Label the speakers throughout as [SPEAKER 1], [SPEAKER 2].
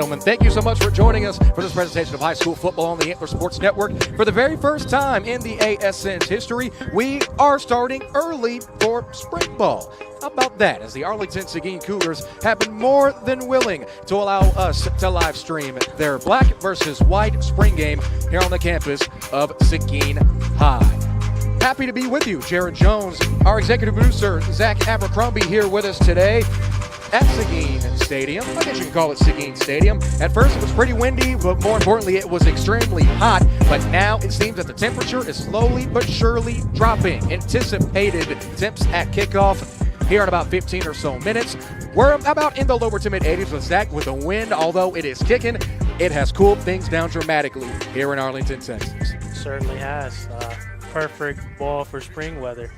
[SPEAKER 1] gentlemen, thank you so much for joining us for this presentation of high school football on the Antler Sports Network. For the very first time in the ASN's history, we are starting early for spring ball. How about that, as the Arlington Seguin Cougars have been more than willing to allow us to live stream their black versus white spring game here on the campus of Seguin High. Happy to be with you, Jared Jones, our executive producer, Zach Abercrombie, here with us today at Seguin Stadium. I guess you can call it Seguin Stadium. At first it was pretty windy, but more importantly it was extremely hot. But now it seems that the temperature is slowly but surely dropping. Anticipated temps at kickoff here in about 15 or so minutes. We're about in the lower to mid 80s with Zach, with the wind, although it is kicking, it has cooled things down dramatically here in Arlington, Texas.
[SPEAKER 2] Certainly has. Perfect ball for spring weather.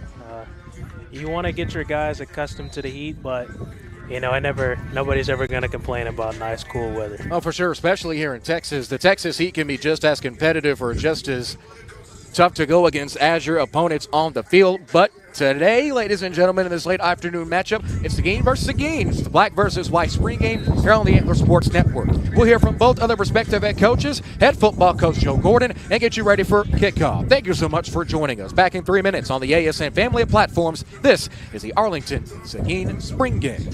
[SPEAKER 2] You want to get your guys accustomed to the heat, but nobody's ever going to complain about nice, cool weather.
[SPEAKER 1] Oh, for sure, especially here in Texas. The Texas heat can be just as competitive or just as tough to go against as your opponents on the field. But today, ladies and gentlemen, in this late afternoon matchup, it's Seguin versus Seguin. It's the black versus white spring game here on the Antler Sports Network. We'll hear from both other respective head coaches, head football coach Joe Gordon, and get you ready for kickoff. Thank you so much for joining us. Back in 3 minutes on the ASN family of platforms, this is the Arlington Seguin spring game.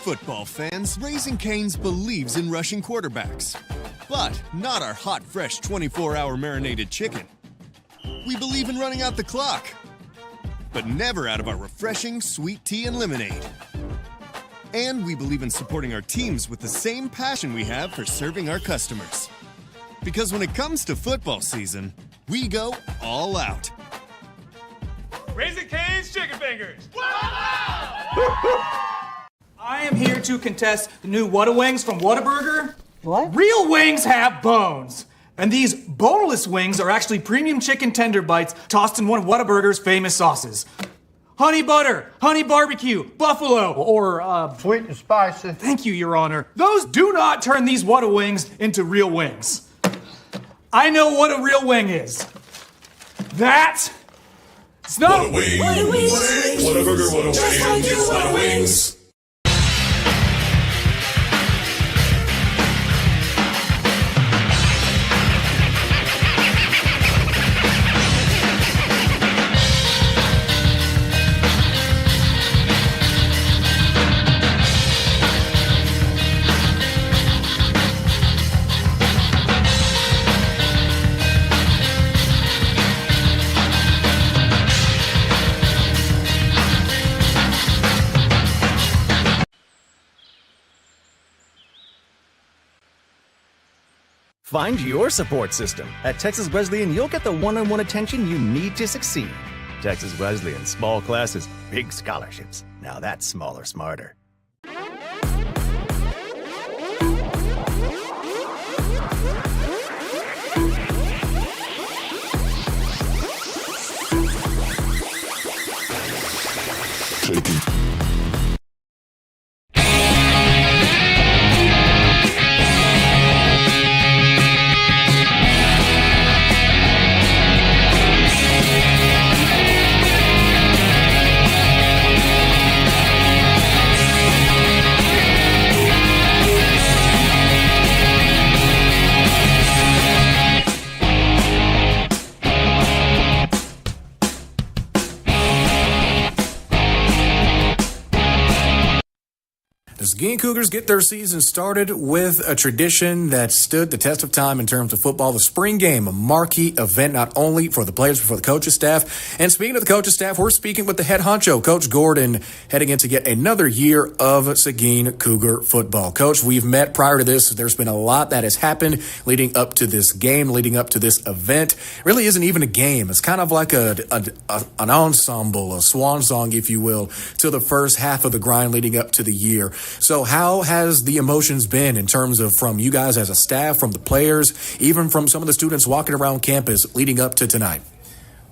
[SPEAKER 3] Football fans, Raising Cane's believes in rushing quarterbacks, but not our hot, fresh 24-hour marinated chicken. We believe in running out the clock, but never out of our refreshing sweet tea and lemonade. And we believe in supporting our teams with the same passion we have for serving our customers. Because when it comes to football season, we go all out.
[SPEAKER 4] Raising Cane's Chicken Fingers!
[SPEAKER 5] I am here to contest the new Whataburgers from Whataburger.
[SPEAKER 6] What?
[SPEAKER 5] Real wings have bones. And these boneless wings are actually premium chicken tender bites tossed in one of Whataburger's famous sauces. Honey butter, honey barbecue, buffalo, or
[SPEAKER 6] Sweet and spicy.
[SPEAKER 5] Thank you, Your Honor. Those do not turn these Whata wings into real wings. I know what a real wing is. That... Snow!
[SPEAKER 7] Whata wings! Whataburger, Whata wings! Whata wings!
[SPEAKER 8] Find your support system. At Texas Wesleyan, you'll get the one-on-one attention you need to succeed. Texas Wesleyan, small classes, big scholarships. Now that's smaller, smarter.
[SPEAKER 1] The Seguin Cougars get their season started with a tradition that stood the test of time in terms of football. The spring game, a marquee event not only for the players, but for the coaching staff. And speaking of the coaching staff, we're speaking with the head honcho, Coach Gordon, heading into yet another year of Seguin Cougar football. Coach, we've met prior to this. There's been a lot that has happened leading up to this game, leading up to this event. It really isn't even a game. It's kind of like an ensemble, a swan song, if you will, to the first half of the grind leading up to the year. So So how has the emotions been in terms of from you guys as a staff, from the players, even from some of the students walking around campus leading up to tonight?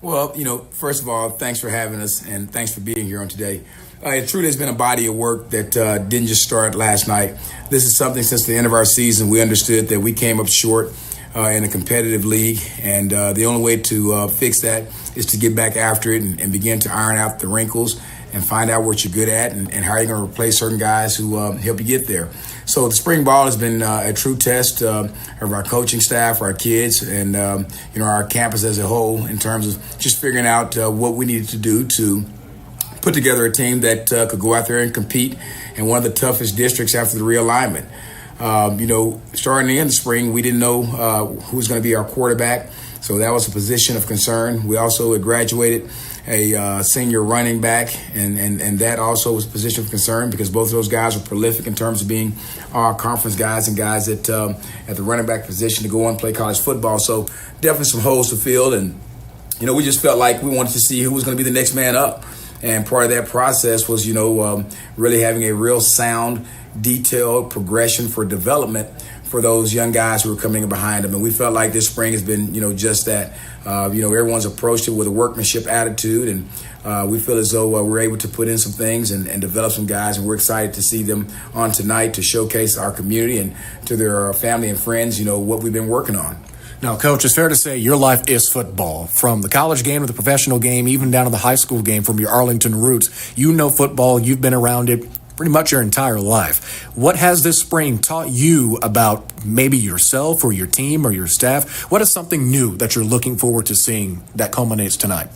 [SPEAKER 6] Well, first of all, thanks for having us, and thanks for being here on today. It truly has been a body of work that didn't just start last night. This is something since the end of our season. We understood that we came up short in a competitive league, and the only way to fix that is to get back after it and begin to iron out the wrinkles and find out what you're good at and how you're going to replace certain guys who help you get there. So the spring ball has been a true test of our coaching staff, our kids, and our campus as a whole in terms of just figuring out what we needed to do to put together a team that could go out there and compete in one of the toughest districts after the realignment. Starting in the spring, we didn't know who was going to be our quarterback, so that was a position of concern. We also had graduated a senior running back, and that also was a position of concern because both of those guys were prolific in terms of being our conference guys and guys at the running back position to go on and play college football. So definitely some holes to fill, and we just felt like we wanted to see who was going to be the next man up. And part of that process was, really having a real sound, detailed progression for development for those young guys who were coming in behind them. And we felt like this spring has been, just that. Everyone's approached it with a workmanship attitude, and we feel as though we're able to put in some things and develop some guys, and we're excited to see them on tonight to showcase our community and to their family and friends, what we've been working on.
[SPEAKER 1] Now, Coach, it's fair to say your life is football. From the college game to the professional game, even down to the high school game from your Arlington roots. You know football. You've been around it pretty much your entire life. What has this spring taught you about maybe yourself or your team or your staff? What is something new that you're looking forward to seeing that culminates tonight?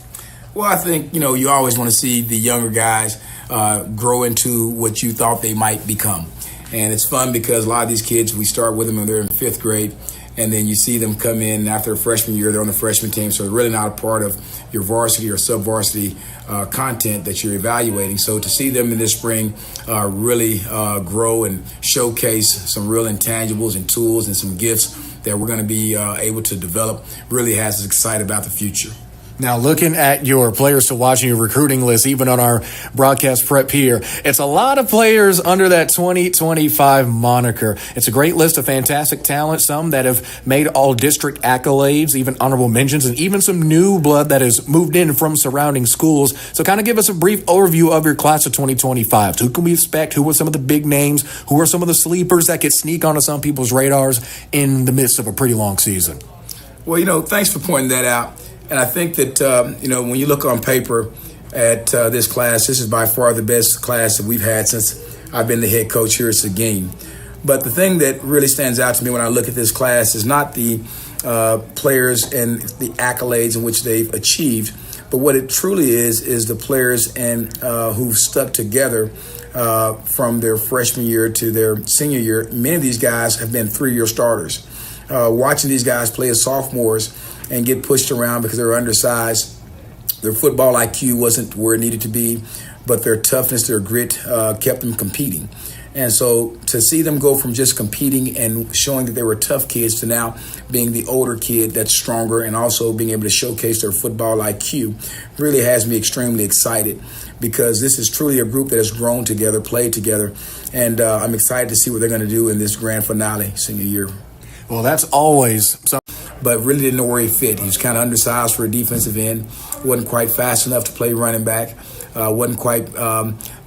[SPEAKER 6] Well, I think, you always want to see the younger guys grow into what you thought they might become. And it's fun because a lot of these kids, we start with them when they're in 5th grade. And then you see them come in after a freshman year, they're on the freshman team, so they're really not a part of your varsity or sub-varsity content that you're evaluating. So to see them in this spring really grow and showcase some real intangibles and tools and some gifts that we're going to be able to develop really has us excited about the future.
[SPEAKER 1] Now, looking at your players to watch in your recruiting list, even on our broadcast prep here, it's a lot of players under that 2025 moniker. It's a great list of fantastic talent, some that have made all district accolades, even honorable mentions, and even some new blood that has moved in from surrounding schools. So kind of give us a brief overview of your class of 2025. Who can we expect? Who are some of the big names? Who are some of the sleepers that could sneak onto some people's radars in the midst of a pretty long season?
[SPEAKER 6] Well, thanks for pointing that out. And I think that, when you look on paper at this class, this is by far the best class that we've had since I've been the head coach here at Seguin. But the thing that really stands out to me when I look at this class is not the players and the accolades in which they've achieved, but what it truly is the players and who've stuck together from their freshman year to their senior year. Many of these guys have been 3-year starters. Watching these guys play as sophomores and get pushed around because they were undersized. Their football IQ wasn't where it needed to be, but their toughness, their grit kept them competing. And so to see them go from just competing and showing that they were tough kids to now being the older kid that's stronger and also being able to showcase their football IQ really has me extremely excited because this is truly a group that has grown together, played together, and I'm excited to see what they're going to do in this grand finale senior year.
[SPEAKER 1] Well, that's always something.
[SPEAKER 6] But really didn't know where he fit. He was kind of undersized for a defensive end, wasn't quite fast enough to play running back, wasn't quite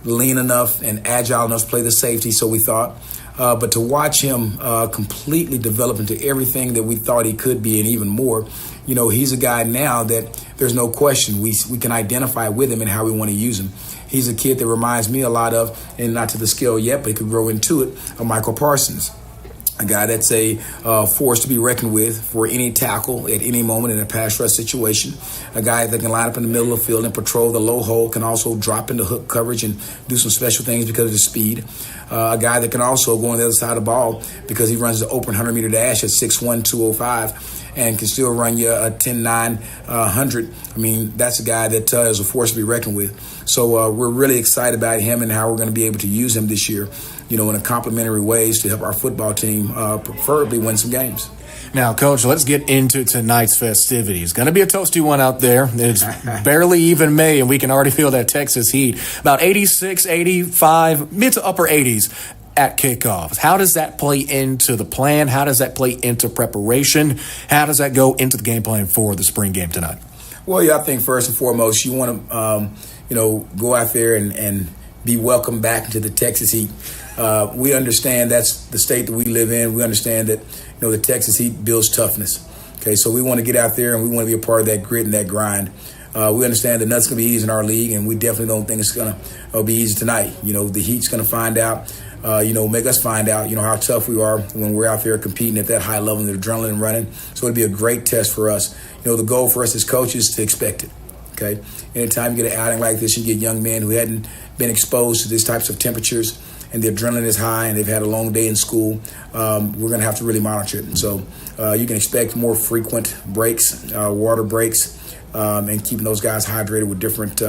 [SPEAKER 6] lean enough and agile enough to play the safety, so we thought. But to watch him completely develop into everything that we thought he could be and even more, he's a guy now that there's no question we can identify with him and how we want to use him. He's a kid that reminds me a lot of, and not to the scale yet, but he could grow into it, of Michael Parsons. A guy that's a force to be reckoned with for any tackle at any moment in a pass rush situation. A guy that can line up in the middle of the field and patrol the low hole, can also drop into hook coverage and do some special things because of his speed. A guy that can also go on the other side of the ball because he runs the open 100-meter dash at 6'1", 205 and can still run you a 10-9, 100. I mean, that's a guy that is a force to be reckoned with. So we're really excited about him and how we're going to be able to use him this year, in a complementary ways to help our football team preferably win some games.
[SPEAKER 1] Now, Coach, let's get into tonight's festivities. Going to be a toasty one out there. It's barely even May, and we can already feel that Texas heat. About 86, 85, mid to upper 80s. at kickoff. How does that play into the plan? How does that play into preparation? How does that go into the game plan for the spring game tonight?
[SPEAKER 6] Well, yeah, I think first and foremost, you want to, go out there and be welcomed back into the Texas heat. We understand that's the state that we live in. We understand that, the Texas heat builds toughness. Okay, so we want to get out there and we want to be a part of that grit and that grind. We understand that nothing's going to be easy in our league, and we definitely don't think it's going to be easy tonight. The heat's going to find out, make us find out, how tough we are when we're out there competing at that high level, the adrenaline running. So it'll be a great test for us. The goal for us as coaches is to expect it. Okay, anytime you get an outing like this, you get young men who hadn't been exposed to these types of temperatures, and the adrenaline is high, and they've had a long day in school. We're going to have to really monitor it. And so you can expect more frequent breaks, water breaks, and keeping those guys hydrated with different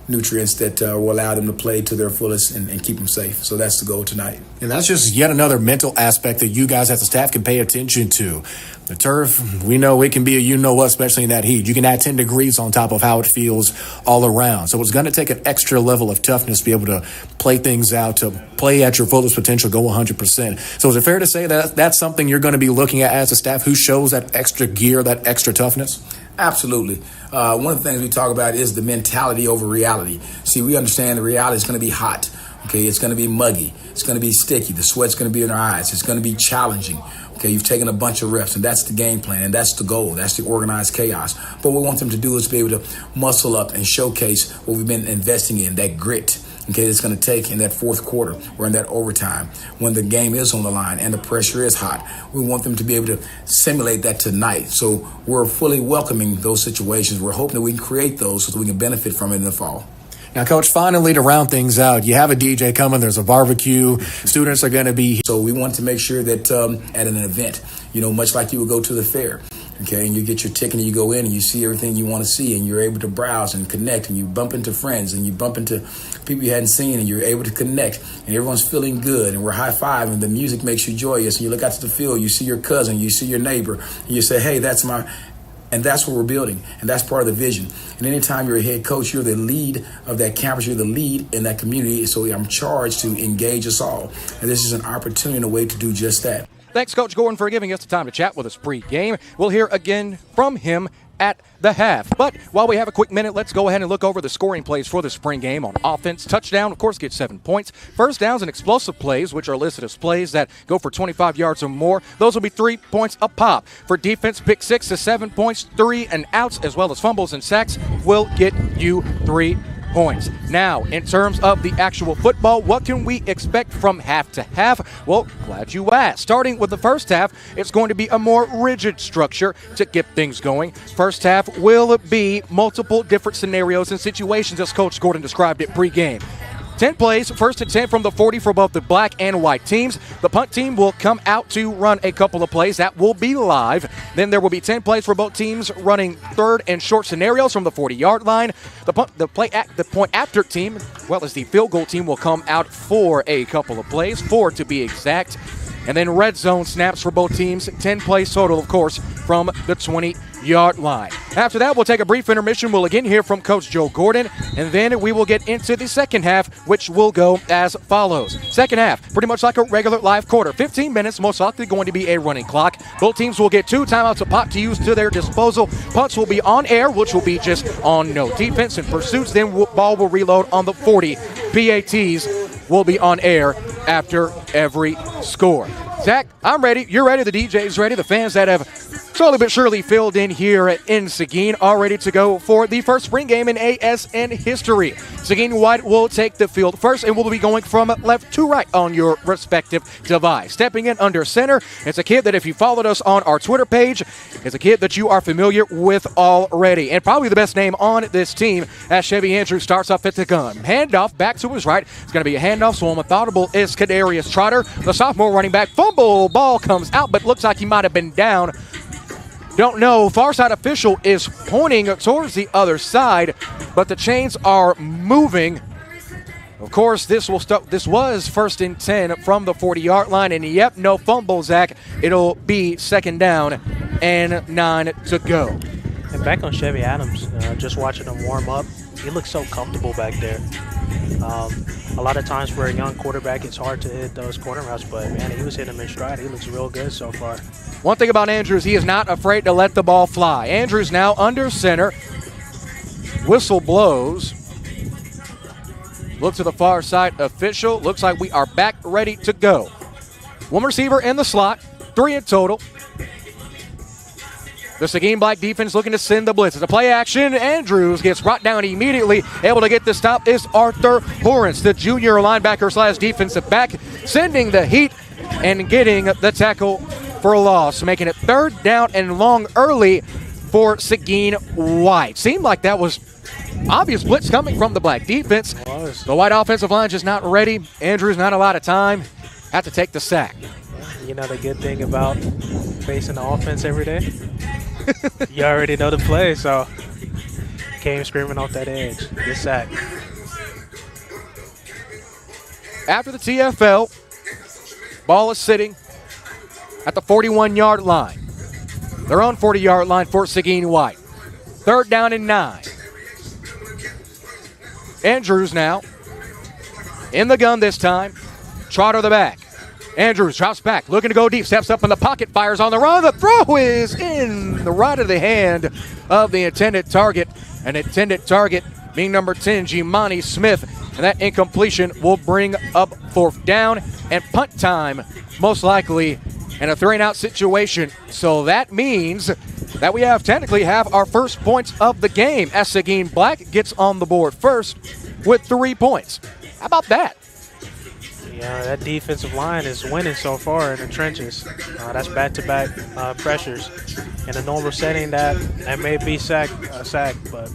[SPEAKER 6] nutrients that will allow them to play to their fullest and keep them safe. So that's the goal tonight.
[SPEAKER 1] And that's just yet another mental aspect that you guys as a staff can pay attention to. The turf, we know it can be a you-know-what, especially in that heat. You can add 10 degrees on top of how it feels all around. So it's going to take an extra level of toughness to be able to play things out, to play at your fullest potential, go 100%. So is it fair to say that that's something you're going to be looking at as a staff, who shows that extra gear, that extra toughness?
[SPEAKER 6] Absolutely. One of the things we talk about is the mentality over reality. See, we understand the reality is going to be hot. Okay, it's going to be muggy. It's going to be sticky. The sweat's going to be in our eyes. It's going to be challenging. Okay, you've taken a bunch of reps, and that's the game plan, and that's the goal. That's the organized chaos. But what we want them to do is be able to muscle up and showcase what we've been investing in, that grit. Okay, it's going to take in that fourth quarter or in that overtime when the game is on the line and the pressure is hot. We want them to be able to simulate that tonight. So we're fully welcoming those situations. We're hoping that we can create those so that we can benefit from it in the fall.
[SPEAKER 1] Now, Coach, finally, to round things out, you have a DJ coming. There's a barbecue. Students are going to be.
[SPEAKER 6] So we want to make sure that at an event, much like you would go to the fair, okay, and you get your ticket and you go in and you see everything you want to see, and you're able to browse and connect, and you bump into friends and you bump into people you hadn't seen, and you're able to connect, and everyone's feeling good, and we're high-fiving, and the music makes you joyous, and you look out to the field, you see your cousin, you see your neighbor, and you say, hey, that's my... And that's what we're building, and that's part of the vision. And anytime you're a head coach, you're the lead of that campus, you're the lead in that community, so I'm charged to engage us all. And this is an opportunity and a way to do just that.
[SPEAKER 1] Thanks, Coach Gordon, for giving us the time to chat with us pre-game. We'll hear again from him at the half. But while we have a quick minute, let's go ahead and look over the scoring plays for the spring game. On offense, touchdown, of course, gets 7 points. First downs and explosive plays, which are listed as plays that go for 25 yards or more, those will be 3 points a pop. For defense, pick 6 to 7 points, 3 and outs, as well as fumbles and sacks will get you 3 points. Now, in terms of the actual football, what can we expect from half to half? Well, glad you asked. Starting with the first half, it's going to be a more rigid structure to get things going. First half will be multiple different scenarios and situations, as Coach Gordon described it pregame. 10 plays, first and 10 from the 40 for both the black and white teams. The punt team will come out to run a couple of plays. That will be live. Then there will be 10 plays for both teams running third and short scenarios from the 40-yard line. The point after team, as well as the field goal team, will come out for a couple of plays, 4 to be exact. And then red zone snaps for both teams, 10 plays total, of course, from the 20-yard line. After that, we'll take a brief intermission. We'll again hear from Coach Joe Gordon, and then we will get into the second half, which will go as follows. Second half, pretty much like a regular live quarter. 15 minutes, most likely going to be a running clock. Both teams will get 2 timeouts a pop to use to their disposal. Punts will be on air, which will be just on no defense. And pursuits, then ball will reload on the 40. PATs will be on air after every score. Zach, I'm ready. You're ready. The DJ's ready. The fans that have slowly but surely filled in here in Seguin are ready to go for the first spring game in ASN history. Seguin White will take the field first, and we'll be going from left to right on your respective device. Stepping in under center, it's a kid that if you followed us on our Twitter page, it's a kid that you are familiar with already. And probably the best name on this team as Chevy Andrews starts off at the gun. Handoff back to his right. It's going to be a handoff, so methodical is Kadarius Trotter, the sophomore running back. Fumble ball comes out, but looks like he might have been down. Don't know. Far side official is pointing towards the other side, but the chains are moving. Of course, this was first and 10 from the 40-yard line, and yep, no fumble, Zach. It'll be second down and 9 to go.
[SPEAKER 2] And back on Chevy Adams, just watching him warm up, he looks so comfortable back there. A lot of times for a young quarterback, it's hard to hit those corner routes, but man, he was hitting them in stride. He looks real good so far.
[SPEAKER 1] One thing about Andrews, he is not afraid to let the ball fly. Andrews now under center. Whistle blows. Look to the far side official. Looks like we are back ready to go. One receiver in the slot, 3 in total. The Seguin Black defense looking to send the blitz. It's a play action. Andrews gets brought down immediately. Able to get the stop is Arthur Horrence, the junior linebacker / defensive back, sending the heat and getting the tackle for a loss, making it 3rd down and long early for Seguin White. Seemed like that was obvious blitz coming from the Black defense. The White offensive line just not ready. Andrews not a lot of time. Had to take the sack.
[SPEAKER 2] You know the good thing about facing the offense every day? You already know the play, so came screaming off that edge. Good sack.
[SPEAKER 1] After the TFL, ball is sitting at the 41-yard line. Their own 40-yard line for Seguin White. 3rd down and 9. Andrews now in the gun this time. Trotter the back. Andrews drops back, looking to go deep, steps up in the pocket, fires on the run. The throw is in the right of the hand of the intended target. An intended target being number 10, Jimani Smith. And that incompletion will bring up 4th down and punt time, most likely, in a 3-and-out situation. So that means that we technically have our first points of the game as Seguin Black gets on the board first with 3 points. How about that?
[SPEAKER 2] Yeah, that defensive line is winning so far in the trenches. That's back-to-back pressures. In a normal setting, that may be a sack, but...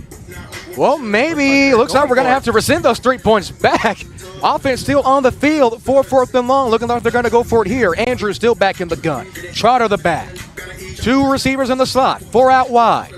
[SPEAKER 1] Well, maybe. Looks like we're going to have to rescind those 3 points back. Offense still on the field for 4th and long. Looking like they're going to go for it here. Andrews still back in the gun. Trotter the back. 2 receivers in the slot. 4 out wide.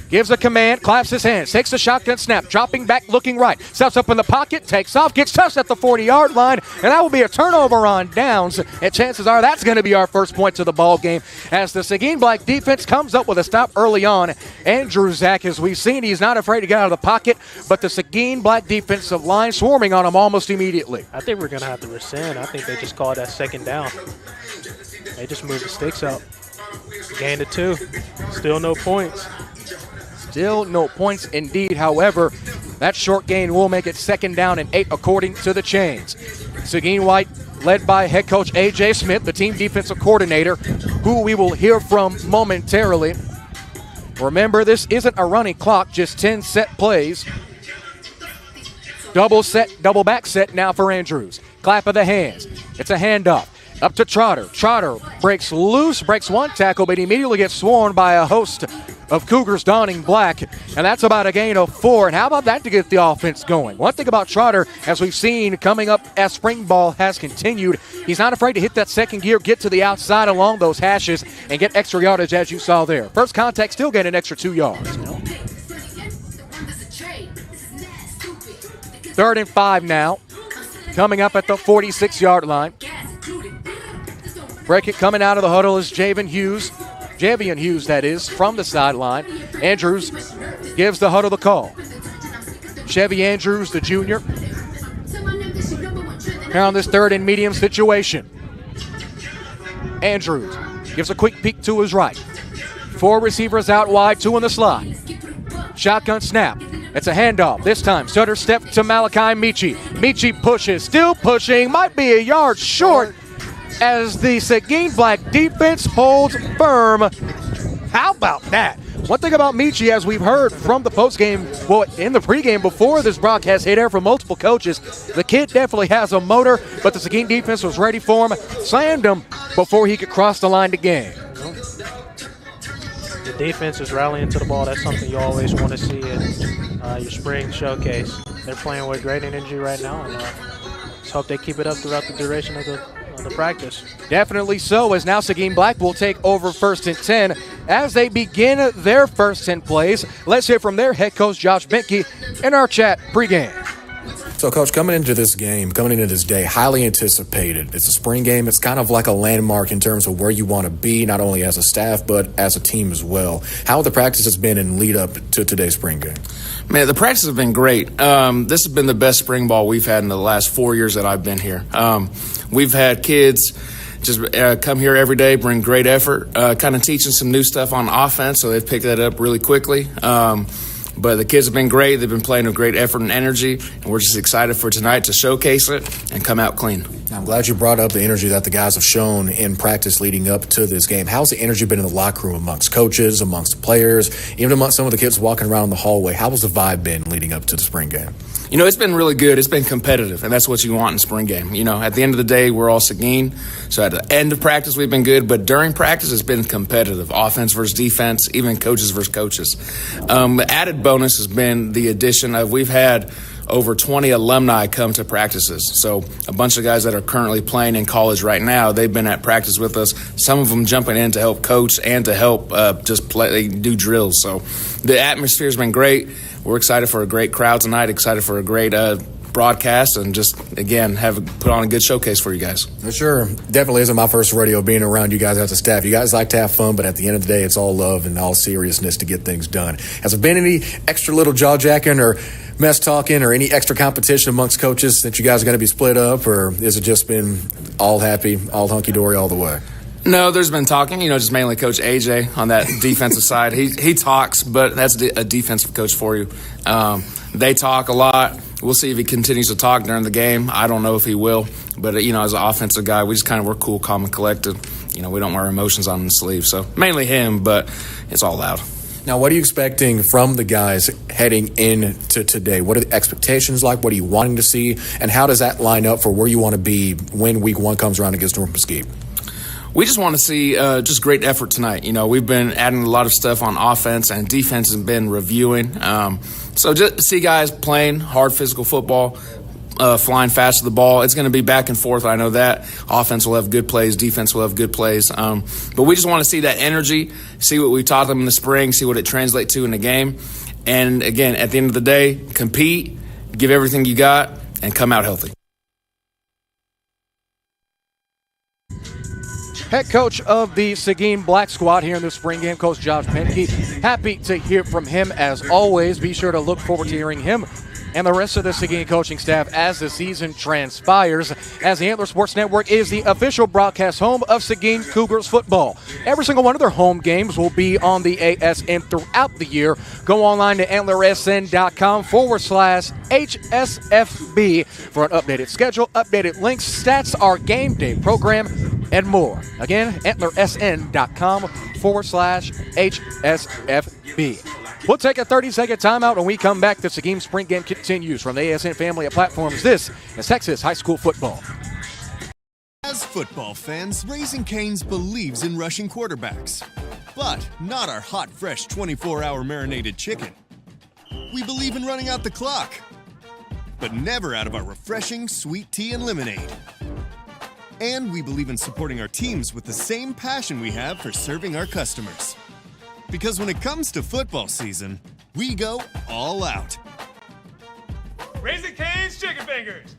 [SPEAKER 1] Gives a command, claps his hands, takes a shotgun snap, dropping back, looking right, steps up in the pocket, takes off, gets touched at the 40-yard line, and that will be a turnover on downs. And chances are that's going to be our first point to the ball game as the Seguin Black defense comes up with a stop early on. Andrew Zach, as we've seen, he's not afraid to get out of the pocket, but the Seguin Black defensive line swarming on him almost immediately.
[SPEAKER 2] I think we're going to have to rescind. I think they just called that 2nd down. They just moved the sticks up. Gained of 2. Still no points.
[SPEAKER 1] Still no points indeed. However, that short gain will make it 2nd down and 8 according to the chains. Seguin White led by head coach A.J. Smith, the team defensive coordinator, who we will hear from momentarily. Remember, this isn't a running clock, just 10 set plays. Double set, double back set now for Andrews. Clap of the hands. It's a handoff. Up to Trotter. Trotter breaks loose, breaks 1 tackle, but immediately gets swarmed by a host of Cougars donning black, and that's about a gain of 4. And how about that to get the offense going? One thing about Trotter, as we've seen coming up as spring ball has continued, he's not afraid to hit that 2nd gear, get to the outside along those hashes, and get extra yardage as you saw there. First contact, still getting an extra 2 yards. 3rd and 5 now, coming up at the 46-yard line. Break it coming out of the huddle is Javian Hughes, that is, from the sideline. Andrews gives the huddle the call. Chevy Andrews, the junior, here on this 3rd and medium situation. Andrews gives a quick peek to his right. 4 receivers out wide, 2 in the slot. Shotgun snap. It's a handoff. This time, stutter step to Malachi Michi. Michi pushes, still pushing, might be a yard short, as the Seguin Black defense holds firm. How about that? One thing about Michi, as we've heard from the postgame, well, in the pregame before this broadcast hit air from multiple coaches, the kid definitely has a motor, but the Seguin defense was ready for him, slammed him before he could cross the line to gain.
[SPEAKER 2] The defense is rallying to the ball. That's something you always want to see in your spring showcase. They're playing with great energy right now, and let's hope they keep it up throughout the duration of the practice. Definitely so, as now Seguin Black will take over 1st and 10 as they begin their first 10 plays. Let's hear from their head coach, Josh Benke, in our chat pregame.
[SPEAKER 9] So, Coach, coming into this day, highly anticipated. It's a spring game. It's kind of like a landmark in terms of where you want to be, not only as a staff, but as a team as well. How have the practices been in lead up to today's spring game?
[SPEAKER 6] Man, the practices have been great. This has been the best spring ball we've had in the last 4 years that I've been here. We've had kids just come here every day, bring great effort, kind of teaching some new stuff on offense, so they've picked that up really quickly. But the kids have been great. They've been playing with great effort and energy, and we're just excited for tonight to showcase it and come out clean.
[SPEAKER 9] I'm glad you brought up the energy that the guys have shown in practice leading up to this game. How's the energy been in the locker room amongst coaches, amongst the players, even amongst some of the kids walking around the hallway? How has the vibe been leading up to the spring game?
[SPEAKER 6] You know, it's been really good. It's been competitive, and that's what you want in spring game. You know, at the end of the day, we're all Seguin. So at the end of practice, we've been good, but during practice, it's been competitive. Offense versus defense, even coaches versus coaches. The added bonus has been the addition of we've had over 20 alumni come to practices. So a bunch of guys that are currently playing in college right now, they've been at practice with us. Some of them jumping in to help coach and to help just play, do drills. So the atmosphere has been great. We're excited for a great crowd tonight, excited for a great broadcast, and just, again, put on a good showcase for you guys.
[SPEAKER 9] For sure. Definitely isn't my first rodeo being around you guys as a staff. You guys like to have fun, but at the end of the day, it's all love and all seriousness to get things done. Has there been any extra little jaw-jacking or mess talking or any extra competition amongst coaches that you guys are going to be split up, or has it just been all happy, all hunky-dory all the way?
[SPEAKER 6] No, there's been talking, just mainly Coach AJ on that defensive side. He talks, but that's a defensive coach for you. They talk a lot. We'll see if he continues to talk during the game. I don't know if he will, but, as an offensive guy, we just we're cool, calm, and collected. We don't wear emotions on the sleeve. So mainly him, but it's all loud.
[SPEAKER 9] Now, what are you expecting from the guys heading into today? What are the expectations like? What are you wanting to see? And how does that line up for where you want to be when week one comes around against North Mesquite?
[SPEAKER 6] We just want to see just great effort tonight. We've been adding a lot of stuff on offense, and defense has been reviewing. So just to see guys playing hard physical football, flying fast to the ball. It's going to be back and forth. I know that. Offense will have good plays. Defense will have good plays. But we just want to see that energy, see what we taught them in the spring, see what it translates to in the game. And, again, at the end of the day, compete, give everything you got, and come out healthy.
[SPEAKER 1] Head coach of the Seguin Black Squad here in the spring game, Coach Josh Penke. Happy to hear from him as always. Be sure to look forward to hearing him and the rest of the Seguin coaching staff as the season transpires, as the Antler Sports Network is the official broadcast home of Seguin Cougars football. Every single one of their home games will be on the ASN throughout the year. Go online to antlersn.com/HSFB for an updated schedule, updated links, stats, our game day program, and more. Again, antlersn.com/HSFB. We'll take a 30-second timeout when we come back. The Seguin Spring Game continues from the ASN family of platforms. This is Texas High School Football.
[SPEAKER 3] As football fans, Raising Cane's believes in rushing quarterbacks, but not our hot, fresh 24-hour marinated chicken. We believe in running out the clock, but never out of our refreshing sweet tea and lemonade. And we believe in supporting our teams with the same passion we have for serving our customers. Because when it comes to football season, we go all out.
[SPEAKER 4] Raising Cane's Chicken Fingers.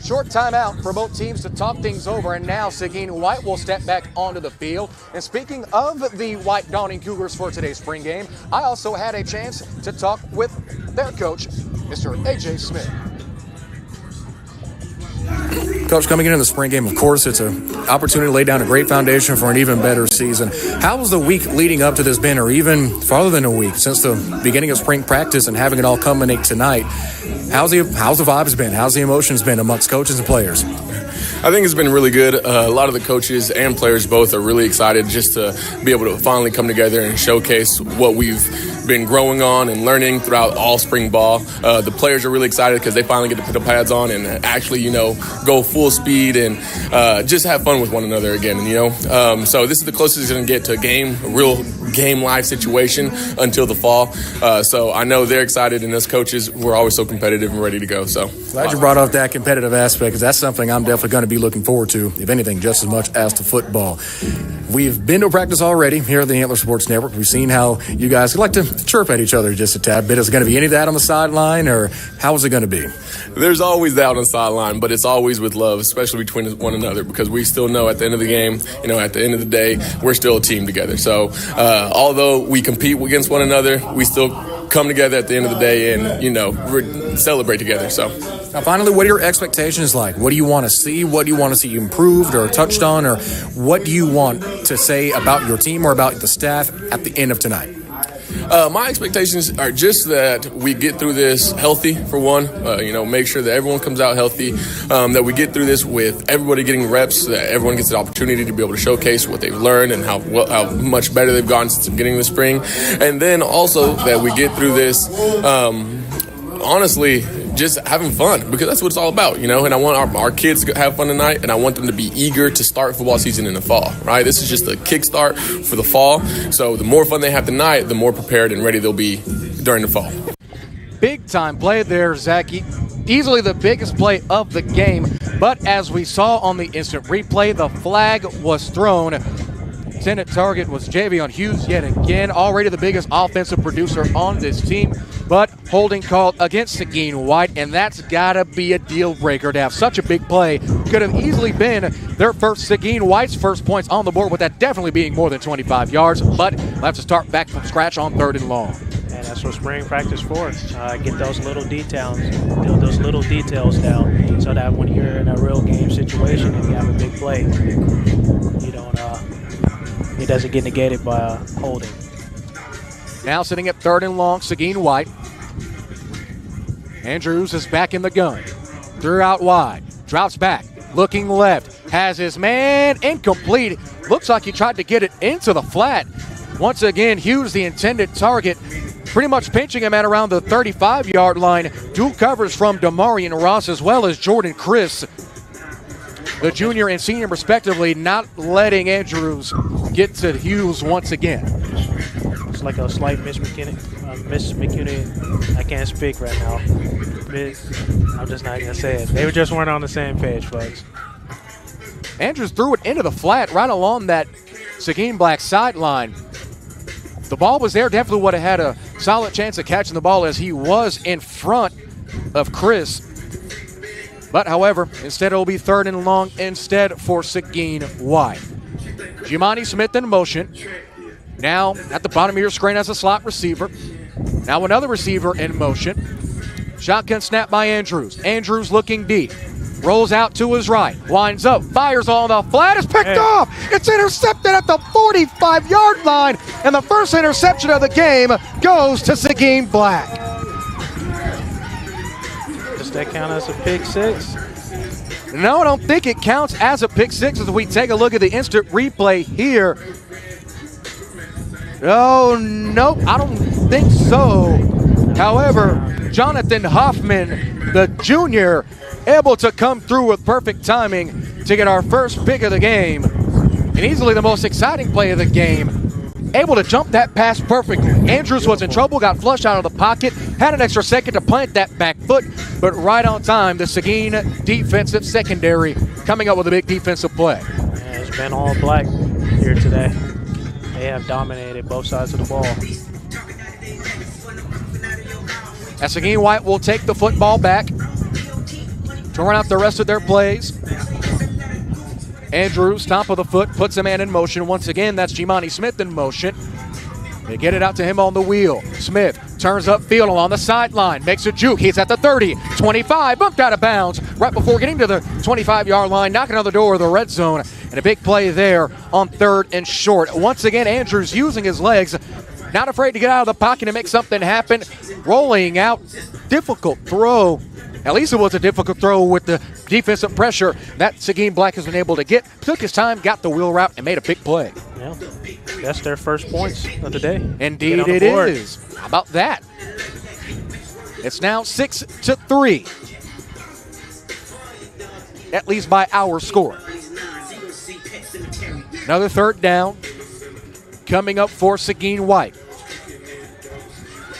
[SPEAKER 1] Short timeout for both teams to talk things over, and now Seguin White will step back onto the field. And speaking of the White Dawning Cougars for today's spring game, I also had a chance to talk with their coach, Mr. A.J. Smith.
[SPEAKER 9] Coach, coming into the spring game, of course, it's an opportunity to lay down a great foundation for an even better season. How was the week leading up to this been, or even farther than a week, since the beginning of spring practice and having it all culminate tonight? How's the vibes been? How's the emotions been amongst coaches and players?
[SPEAKER 10] I think it's been really good. A lot of the coaches and players both are really excited just to be able to finally come together and showcase what we've been growing on and learning throughout all spring ball. The players are really excited because they finally get to put the pads on and actually, go full speed and just have fun with one another again. So this is the closest it's going to get to a game, a real game life situation until the fall. So I know they're excited, and as coaches, we're always so competitive and ready to go. So
[SPEAKER 9] glad you brought up that competitive aspect, because that's something I'm definitely going to be looking forward to, if anything, just as much as to football. We've been to practice already here at the Antler Sports Network. We've seen how you guys like to chirp at each other just a tad bit. Is it going to be any of that on the sideline, or how is it going to be?
[SPEAKER 10] There's always that on the sideline, but it's always with love, especially between one another, because we still know at the end of the game, at the end of the day, we're still a team together. So although we compete against one another, we still come together at the end of the day and, celebrate together. So
[SPEAKER 9] now, finally, what are your expectations like? What do you want to see? What do you want to see improved or touched on? Or what do you want to say about your team or about the staff at the end of tonight?
[SPEAKER 10] My expectations are just that we get through this healthy, for one, make sure that everyone comes out healthy, that we get through this with everybody getting reps, that everyone gets the opportunity to be able to showcase what they've learned and how much better they've gotten since the beginning of the spring. And then also that we get through this, honestly, just having fun, because that's what it's all about, and I want our kids to have fun tonight, and I want them to be eager to start football season in the fall, right? This is just a kickstart for the fall, so the more fun they have tonight, the more prepared and ready they'll be during the fall.
[SPEAKER 1] Big time play there, Zach. Easily the biggest play of the game, but as we saw on the instant replay, the flag was thrown. Intended target was Javion Hughes yet again, already the biggest offensive producer on this team, but holding called against Seguin White, and that's got to be a deal breaker to have such a big play. Could have easily been their first, Seguin White's first points on the board, with that definitely being more than 25 yards, but we'll have to start back from scratch on 3rd and long.
[SPEAKER 2] And that's what spring practice for. Get those little details, those little details down, so that when you're in a real game situation and you have a big play, it doesn't get negated by holding.
[SPEAKER 1] Now sitting at 3rd and long, Seguin White. Andrews is back in the gun. Threw out wide. Drops back. Looking left. Has his man incomplete. Looks like he tried to get it into the flat. Once again, Hughes, the intended target, pretty much pinching him at around the 35-yard line. Dual covers from Damarian Ross as well as Jordan Chris, the junior and senior respectively, not letting Andrews get to Hughes once again.
[SPEAKER 2] It's like a slight Miss McKinney. I can't speak right now. I'm just not going to say it. They just weren't on the same page, folks.
[SPEAKER 1] Andrews threw it into the flat right along that Seguin Black sideline. The ball was there. Definitely would have had a solid chance of catching the ball as he was in front of Chris. But, however, instead it will be 3rd and long instead for Seguin White. Jimani Smith in motion. Now at the bottom of your screen as a slot receiver. Now another receiver in motion. Shotgun snap by Andrews. Andrews looking deep. Rolls out to his right. Winds up. Fires on the flat. Is picked off. It's intercepted at the 45-yard line. And the first interception of the game goes to Seguin Black.
[SPEAKER 2] Does that count as a pick six?
[SPEAKER 1] No, I don't think it counts as a pick six as we take a look at the instant replay here. Oh, no, I don't think so. However, Jonathan Hoffman, the junior, able to come through with perfect timing to get our first pick of the game. And easily the most exciting play of the game. Able to jump that pass perfectly. Andrews was in trouble, got flushed out of the pocket, had an extra second to plant that back foot, but right on time, the Seguin defensive secondary coming up with a big defensive play.
[SPEAKER 2] Yeah, it's been all black here today. They have dominated both sides of the ball.
[SPEAKER 1] As Seguin White will take the football back to run out the rest of their plays. Andrews, top of the foot, puts a man in motion. Once again, that's Jimani Smith in motion. They get it out to him on the wheel. Smith turns upfield along the sideline, makes a juke. He's at the 30, 25, bumped out of bounds right before getting to the 25-yard line, knocking on the door of the red zone. And a big play there on 3rd and short. Once again, Andrews using his legs, not afraid to get out of the pocket and make something happen. Rolling out, difficult throw. At least it was a difficult throw with the defensive pressure that Seguin Black has been able to get. Took his time, got the wheel route, and made a big play.
[SPEAKER 2] Yeah, that's their first points of the day.
[SPEAKER 1] Indeed it is. How about that? It's now 6-3. At least by our score. Another 3rd down. coming up for Seguin White.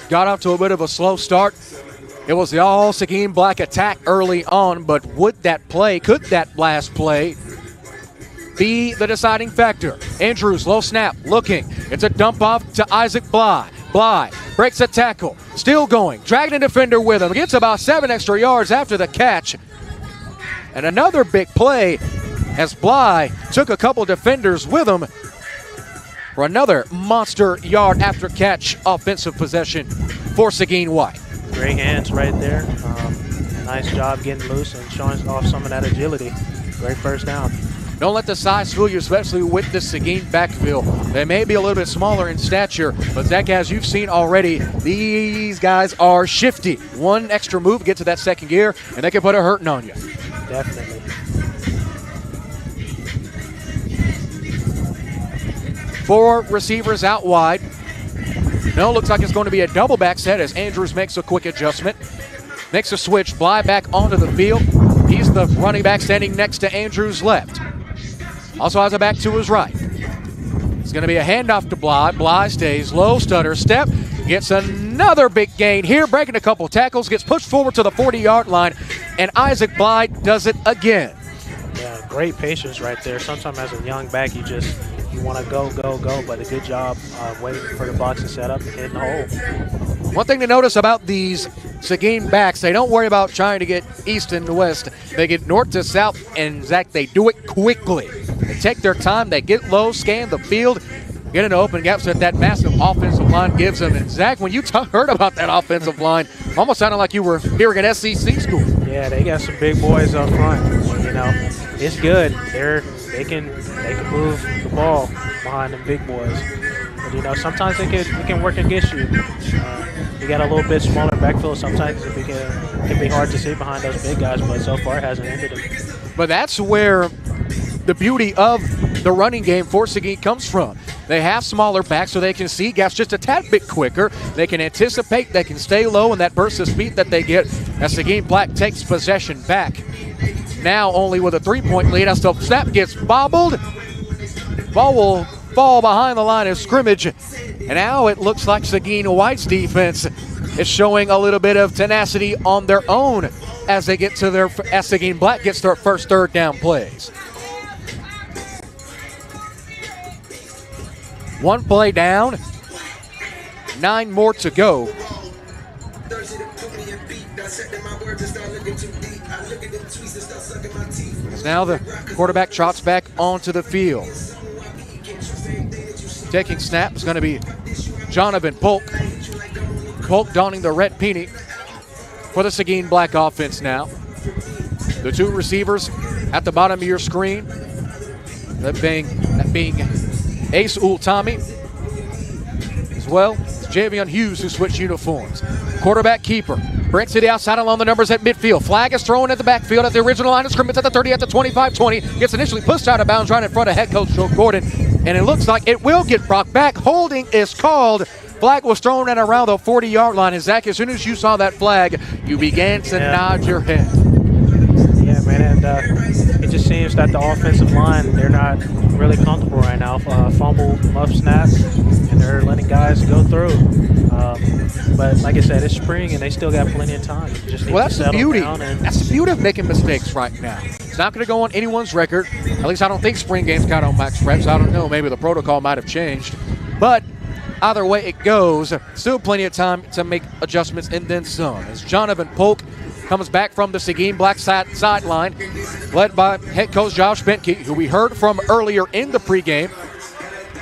[SPEAKER 1] Got off to a bit of a slow start. It was the all Seguin Black attack early on, but could that last play be the deciding factor? Andrews, low snap, looking. It's a dump off to Isaac Bly. Bly breaks a tackle, still going, dragging a defender with him. Gets about 7 extra yards after the catch. And another big play as Bly took a couple defenders with him for another monster yard after catch offensive possession for Seguin White.
[SPEAKER 2] Great hands right there. Nice job getting loose and showing off some of that agility. Great first down.
[SPEAKER 1] Don't let the size fool you, especially with the Seguin backfield. They may be a little bit smaller in stature, but Zach, as you've seen already, these guys are shifty. One extra move, get to that second gear, and they can put a hurting on you.
[SPEAKER 2] Definitely.
[SPEAKER 1] 4 receivers out wide. No, looks like it's going to be a double back set as Andrews makes a quick adjustment. Makes a switch, Bly back onto the field. He's the running back standing next to Andrews' left. Also has a back to his right. It's going to be a handoff to Bly. Bly stays low, stutter step. Gets another big gain here, breaking a couple tackles. Gets pushed forward to the 40-yard line, and Isaac Bly does it again.
[SPEAKER 2] Yeah, great patience right there. Sometimes as a young back, you want to go, but a good job waiting for the box to set up and hitting the hole.
[SPEAKER 1] One thing to notice about these Seguin backs, they don't worry about trying to get east and west. They get north to south, and Zach, they do it quickly. They take their time, they get low, scan the field, get into open gaps that massive offensive line gives them. And Zach, when you heard about that offensive line, almost sounded like you were hearing at SEC school.
[SPEAKER 2] Yeah, they got some big boys up front. You know, it's good. They can move the ball behind them big boys. But, you know, sometimes it can work against you. You got a little bit smaller backfield. Sometimes it can be hard to see behind those big guys, but so far it hasn't ended them.
[SPEAKER 1] But that's where the beauty of the running game for Seguin comes from. They have smaller backs so they can see gaps just a tad bit quicker. They can anticipate, they can stay low, and that burst of speed that they get as Seguin Black takes possession back. Now only with a 3-point lead as the snap gets bobbled. Ball will fall behind the line of scrimmage. And now it looks like Seguin White's defense is showing a little bit of tenacity on their own as Seguin Black gets their first third down plays. 1 play down, 9 more to go. As now the quarterback trots back onto the field. Taking snap is going to be Jonathan Polk. Polk donning the red peony for the Seguin Black offense now. The 2 receivers at the bottom of your screen. That being Ace Ultami, as well as Javion Hughes, who switched uniforms. Quarterback keeper breaks to the outside along the numbers at midfield. Flag is thrown at the backfield at the original line of scrimmage at the 30, at the 25-20. Gets initially pushed out of bounds right in front of head coach Joe Gordon, and it looks like it will get brought back. Holding is called. Flag was thrown at around the 40-yard line, and Zach, as soon as you saw that flag, you began to nod your head.
[SPEAKER 2] Yeah, man, and it just seems that the offensive line, they're not really comfortable right now. Fumble, muff snap, and they're letting guys go through. But like I said, it's spring, and they still got plenty of time. Just need
[SPEAKER 1] that's the beauty. That's the beauty of making mistakes right now. It's not going to go on anyone's record. At least I don't think spring games count on max reps. I don't know. Maybe the protocol might have changed. But either way it goes, still plenty of time to make adjustments and then some. As Jonathan Polk comes back from the Seguin Black sideline, led by head coach Josh Bentke, who we heard from earlier in the pregame.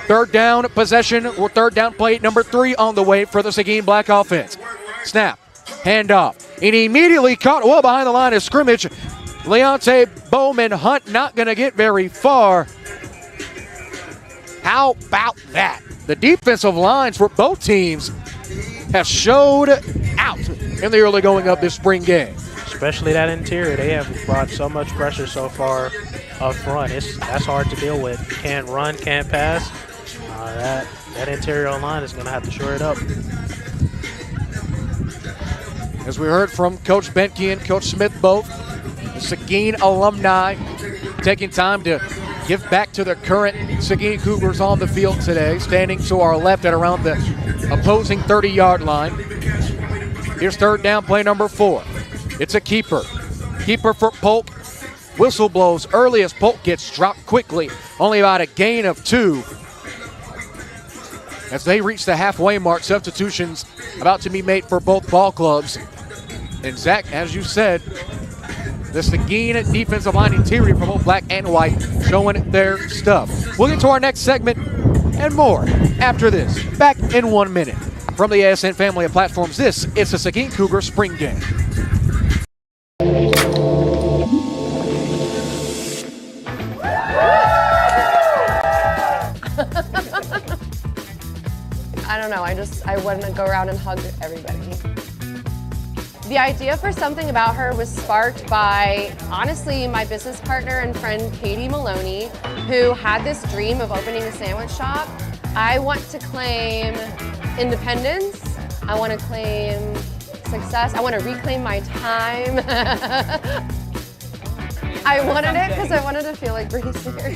[SPEAKER 1] Third down possession, or third down play number 3 on the way for the Seguin Black offense. Snap, handoff, and immediately caught well behind the line of scrimmage. Leonte Bowman Hunt not going to get very far. How about that? The defensive lines for both teams have showed out in the early going of this spring game.
[SPEAKER 2] Especially that interior. They have brought so much pressure so far up front. That's hard to deal with. You can't run, can't pass. That interior line is going to have to shore it up.
[SPEAKER 1] As we heard from Coach Bentke and Coach Smith both, the Seguin alumni taking time to give back to the current Seguin Cougars on the field today, standing to our left at around the opposing 30-yard line. Here's third down, play number 4. It's a keeper. Keeper for Polk. Whistle blows early as Polk gets dropped quickly. Only about a gain of 2. As they reach the halfway mark, substitutions about to be made for both ball clubs. And Zach, as you said, the Seguin defensive line interior for both black and white showing their stuff. We'll get to our next segment and more after this. Back in 1 minute. From the ASN family of platforms, this is the Seguin Cougar Spring Game.
[SPEAKER 11] I don't know, I want to go around and hug everybody. The idea for Something About Her was sparked by, honestly, my business partner and friend Katie Maloney, who had this dream of opening a sandwich shop. I want to claim independence. I want to claim success. I want to reclaim my time. I wanted it because I wanted to feel like Britney Spears.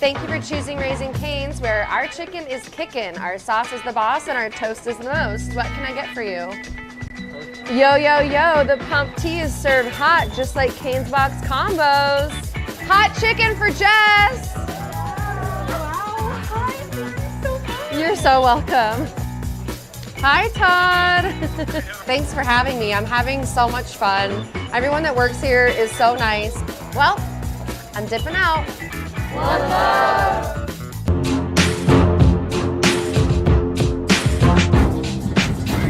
[SPEAKER 11] Thank you for choosing Raising Cane's, where our chicken is kickin', our sauce is the boss, and our toast is the most. What can I get for you? Yo, yo, yo, the pump tea is served hot, just like Cane's Box combos. Hot chicken for Jess. Wow, hi, so fun. You're so welcome. Hi, Todd. Thanks for having me. I'm having so much fun. Everyone that works here is so nice. Well, I'm dipping out. One love.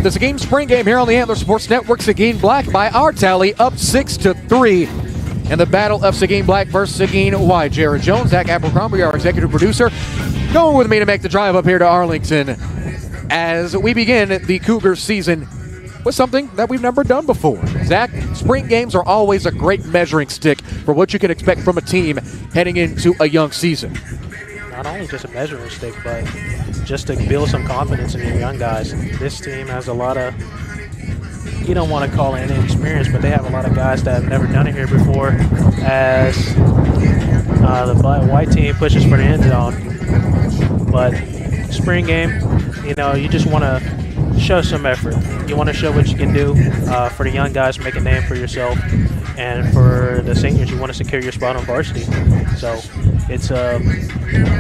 [SPEAKER 1] The Seguin Spring Game here on the Antler Sports Network. Seguin Black, by our tally, up 6-3 in the battle of Seguin Black versus Seguin White. Jared Jones, Zach Abercrombie, our executive producer, going with me to make the drive up here to Arlington as we begin the Cougar season with something that we've never done before. Zach, spring games are always a great measuring stick for what you can expect from a team heading into a young season.
[SPEAKER 2] Not only just a measuring stick, but just to build some confidence in your young guys. This team has a lot of, you don't want to call it inexperience, but they have a lot of guys that have never done it here before as the white team pushes for the end zone. But spring game, you know, you just want to show some effort. You want to show what you can do for the young guys, make a name for yourself. And for the seniors, you want to secure your spot on varsity. So it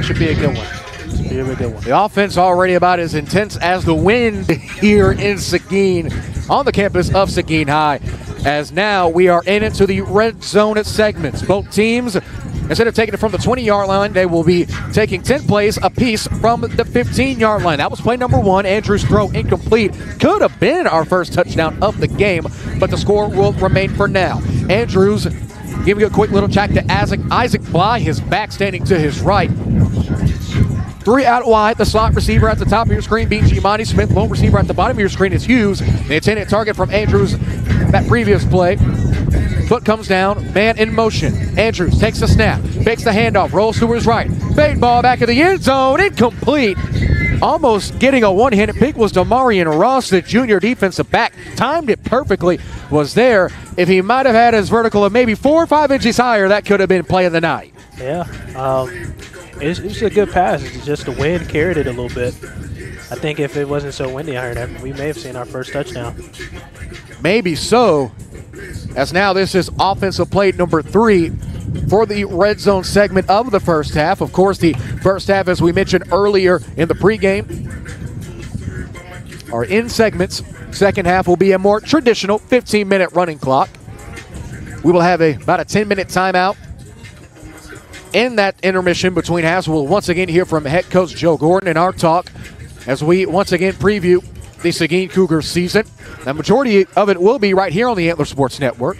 [SPEAKER 2] should be a good one. It should be a good one.
[SPEAKER 1] The offense already about as intense as the wind here in Seguin on the campus of Seguin High. As now we are into the red zone segments. Both teams, instead of taking it from the 20-yard line, they will be taking 10 plays apiece from the 15-yard line. That was play number 1. Andrews' throw incomplete. Could have been our first touchdown of the game, but the score will remain for now. Andrews giving a quick little check to Isaac Bly, his back standing to his right. 3 out wide, the slot receiver at the top of your screen being Giamatti Smith. Lone receiver at the bottom of your screen is Hughes. The intended target from Andrews that previous play. Foot comes down, man in motion. Andrews takes the snap, fakes the handoff, rolls to his right. Fade ball back in the end zone, incomplete. Almost getting a one-handed pick was Damarian Ross, the junior defensive back. Timed it perfectly, was there. If he might have had his vertical of maybe 4 or 5 inches higher, that could have been play of the night.
[SPEAKER 2] Yeah, it was a good pass. It's just the wind carried it a little bit. I think if it wasn't so windy out here, we may have seen our first touchdown.
[SPEAKER 1] Maybe so, as now this is offensive play number 3 for the red zone segment of the first half. Of course, the first half, as we mentioned earlier in the pregame, are in segments. Second half will be a more traditional 15-minute running clock. We will have about a 10-minute timeout in that intermission between halves. We'll once again hear from head coach Joe Gordon in our talk as we once again preview the Seguin Cougars season. The majority of it will be right here on the Antler Sports Network.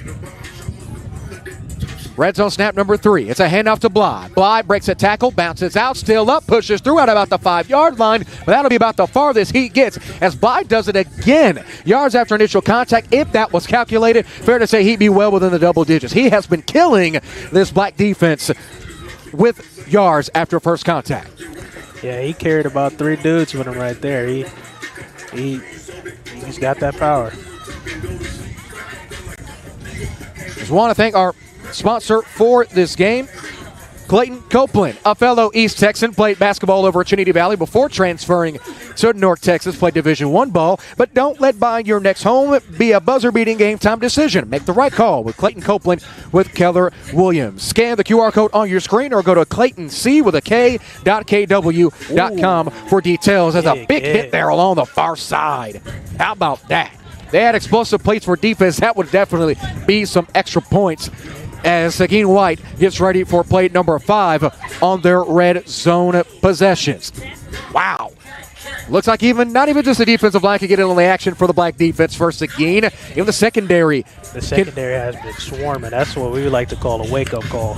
[SPEAKER 1] Red zone snap number 3. It's a handoff to Bly. Bly breaks a tackle, bounces out, still up, pushes through at about the 5-yard line, but that'll be about the farthest he gets as Bly does it again. Yards after initial contact, if that was calculated, fair to say he'd be well within the double digits. He has been killing this black defense with yards after first contact.
[SPEAKER 2] Yeah, he carried about 3 dudes with him right there. He's got that power.
[SPEAKER 1] Just want to thank our sponsor for this game, Clayton Copeland, a fellow East Texan, played basketball over at Trinity Valley before transferring to North Texas, played Division I ball. But don't let buying your next home be a buzzer-beating game-time decision. Make the right call with Clayton Copeland with Keller Williams. Scan the QR code on your screen or go to claytonc.kw.com for details. There's a big hit there along the far side. How about that? They had explosive plays for defense. That would definitely be some extra points as Seguin White gets ready for play number 5 on their red zone possessions. Wow. Looks like not even just the defensive line can get in on the action for the black defense for Seguin. Even the secondary.
[SPEAKER 2] The secondary has been swarming. That's what we would like to call a wake-up call.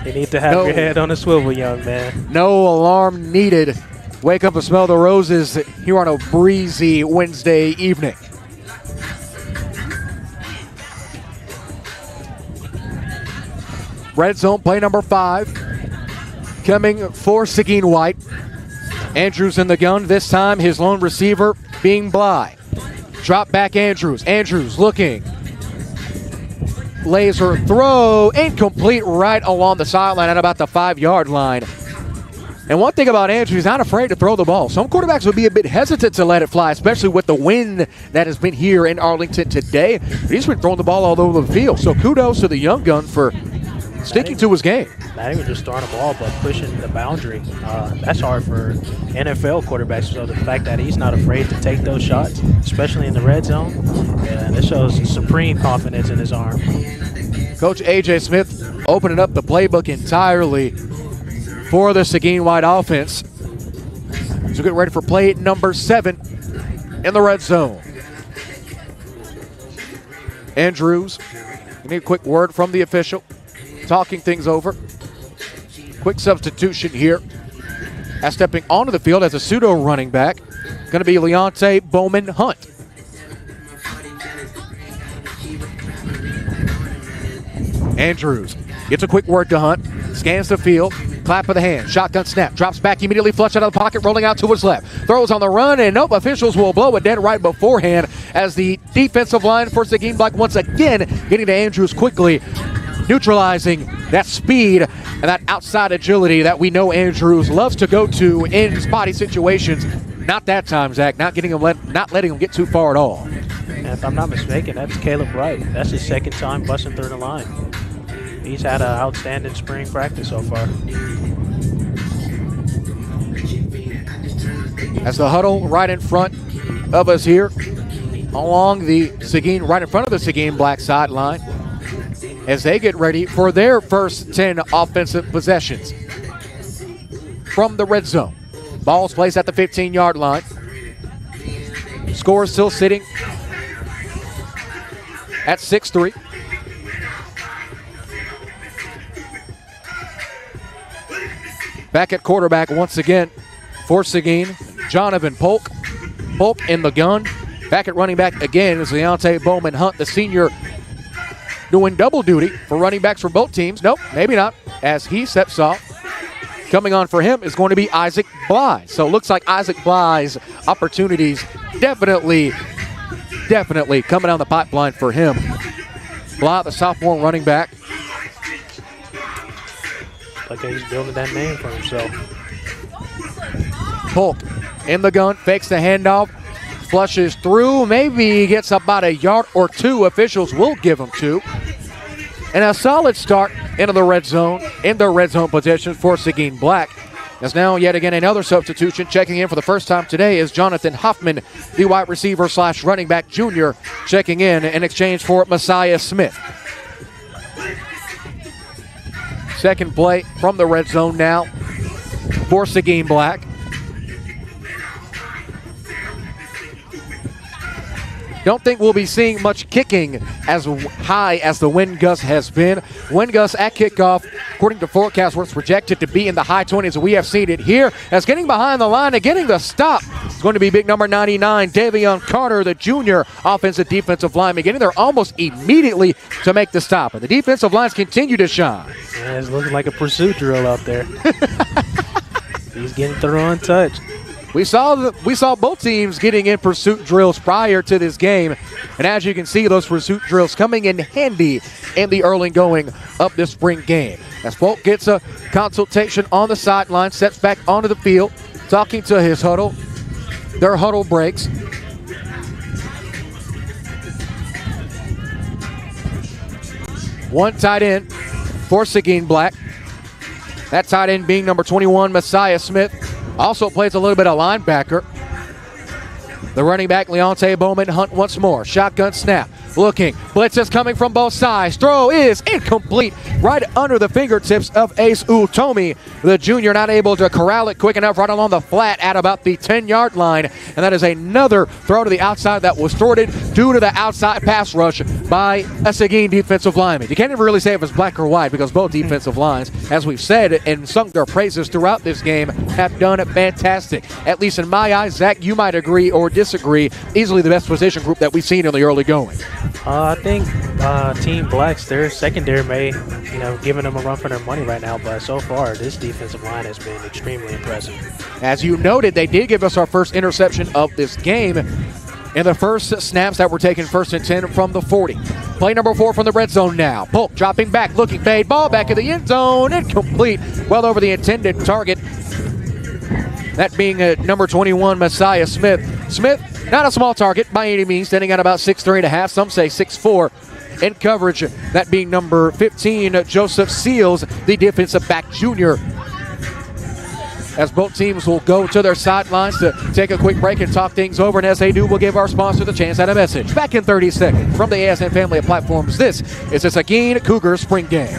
[SPEAKER 2] You need to have your head on a swivel, young man.
[SPEAKER 1] No alarm needed. Wake up and smell the roses here on a breezy Wednesday evening. Red zone play number 5 coming for Seguin White. Andrews in the gun. This time his lone receiver being Bly. Drop back Andrews. Andrews looking. Laser throw. Incomplete right along the sideline at about the 5-yard line. And one thing about Andrews, he's not afraid to throw the ball. Some quarterbacks would be a bit hesitant to let it fly, especially with the wind that has been here in Arlington today. But he's been throwing the ball all over the field. So kudos to the young gun for sticking to his game.
[SPEAKER 2] Not even just throwing the ball, but pushing the boundary. That's hard for NFL quarterbacks. So the fact that he's not afraid to take those shots, especially in the red zone, that shows supreme confidence in his arm.
[SPEAKER 1] Coach A.J. Smith opening up the playbook entirely for the Seguin White offense. So get ready for play number 7 in the red zone. Andrews, we need a quick word from the official. Talking things over. Quick substitution here. As stepping onto the field as a pseudo running back, going to be Leonte Bowman Hunt. Andrews gets a quick word to Hunt. Scans the field. Clap of the hand. Shotgun snap. Drops back immediately. Flush out of the pocket. Rolling out to his left. Throws on the run. And nope, officials will blow it dead right beforehand as the defensive line for Seguin Black once again getting to Andrews quickly. Neutralizing that speed and that outside agility that we know Andrews loves to go to in spotty situations. Not that time, Zach. Not letting him get too far at all.
[SPEAKER 2] And if I'm not mistaken, that's Caleb Wright. That's his second time busting through the line. He's had an outstanding spring practice so far.
[SPEAKER 1] As the huddle right in front of us here, along the Seguin, right in front of the Seguin Black sideline, as they get ready for their first 10 offensive possessions from the red zone. Ball's placed at the 15-yard line. Score still sitting at 6-3. Back at quarterback once again for Seguin, Jonathan Polk. Polk in the gun. Back at running back again is Leonte Bowman Hunt, the senior, doing double duty for running backs for both teams. Nope, maybe not, as he steps off. Coming on for him is going to be Isaac Bly. So it looks like Isaac Bly's opportunities definitely coming down the pipeline for him. Bly, the sophomore running back.
[SPEAKER 2] Like he's building that name for himself.
[SPEAKER 1] Polk in the gun, fakes the handoff, flushes through, maybe gets about a yard or two. Officials will give him 2. And a solid start into the red zone, in their red zone position for Seguin Black. As now yet again another substitution. Checking in for the first time today is Jonathan Hoffman, the wide receiver / running back junior, checking in exchange for Messiah Smith. Second play from the red zone now for Seguin Black. Don't think we'll be seeing much kicking as high as the wind gust has been. Wind gust at kickoff, according to forecast, where it's projected to be in the high 20s. We have seen it here as getting behind the line and getting the stop is going to be big number 99, Davion Carter, the junior offensive defensive lineman, getting there almost immediately to make the stop. And the defensive lines continue to shine.
[SPEAKER 2] Yeah, it's looking like a pursuit drill out there. He's getting through untouched.
[SPEAKER 1] We saw both teams getting in pursuit drills prior to this game, and as you can see, those pursuit drills coming in handy in the early going of this spring game. As Polk gets a consultation on the sideline, steps back onto the field, talking to his huddle. Their huddle breaks. One tight end for Seguin Black. That tight end being number 21, Messiah Smith. Also plays a little bit of linebacker. The running back, Leonte Bowman, Hunt once more. Shotgun snap. Looking. Blitz is coming from both sides. Throw is incomplete. Right under the fingertips of Ace Utomi. The junior not able to corral it quick enough right along the flat at about the 10-yard line. And that is another throw to the outside that was thwarted due to the outside pass rush by a Seguin defensive lineman. You can't even really say if it's black or white because both defensive lines, as we've said and sung their praises throughout this game, have done it fantastic. At least in my eyes, Zach, you might agree or disagree. Easily the best position group that we've seen in the early going.
[SPEAKER 2] I think Team Blacks, their secondary may, giving them a run for their money right now, but so far this defensive line has been extremely impressive. As
[SPEAKER 1] you noted, they did give us our first interception of this game in the first snaps that were taken 1st and 10 from the 40. Play number 4 from the red zone now. Polk dropping back, looking fade, ball back in the end zone, incomplete, well over the intended target. That being number 21, Messiah Smith. Smith, not a small target by any means, standing at about 6'3.5", some say 6'4". In coverage, that being number 15, Joseph Seals, the defensive back junior. As both teams will go to their sidelines to take a quick break and talk things over, and as they do, we'll give our sponsor the chance at a message. Back in 30 seconds from the ASN family of platforms, this is the Seguin Cougars Spring Game.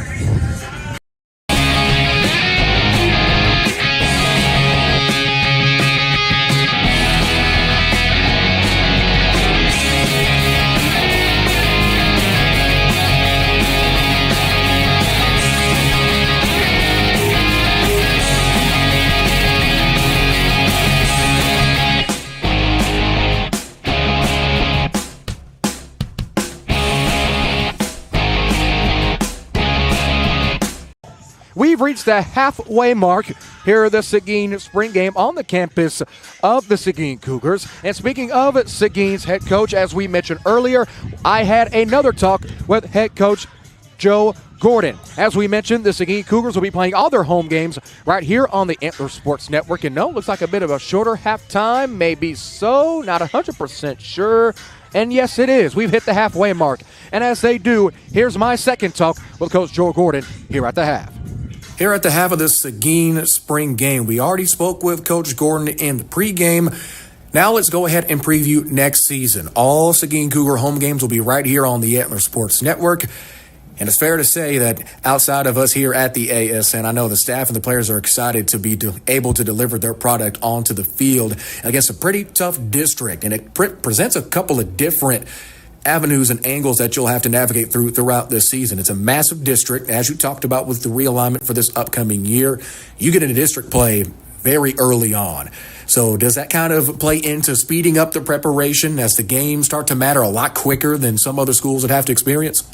[SPEAKER 1] We've reached the halfway mark here at the Seguin Spring Game on the campus of the Seguin Cougars. And speaking of Seguin's head coach, as we mentioned earlier, I had another talk with head coach Joe Gordon. As we mentioned, the Seguin Cougars will be playing all their home games right here on the Antler Sports Network. And no, looks like a bit of a shorter halftime. Maybe so, not 100% sure. And yes, it is. We've hit the halfway mark. And as they do, here's my second talk with Coach Joe Gordon here at the half.
[SPEAKER 9] Here at the half of this Seguin Spring Game, we already spoke with Coach Gordon in the pregame. Now let's go ahead and preview next season. All Seguin Cougar home games will be right here on the Antler Sports Network. And it's fair to say that outside of us here at the ASN, I know the staff and the players are excited to be able to deliver their product onto the field against a pretty tough district. And it presents a couple of different avenues and angles that you'll have to navigate throughout this season. It's a massive district, as you talked about with the realignment for this upcoming year. You get into district play very early on. So does that kind of play into speeding up the preparation as the games start to matter a lot quicker than some other schools would have to experience?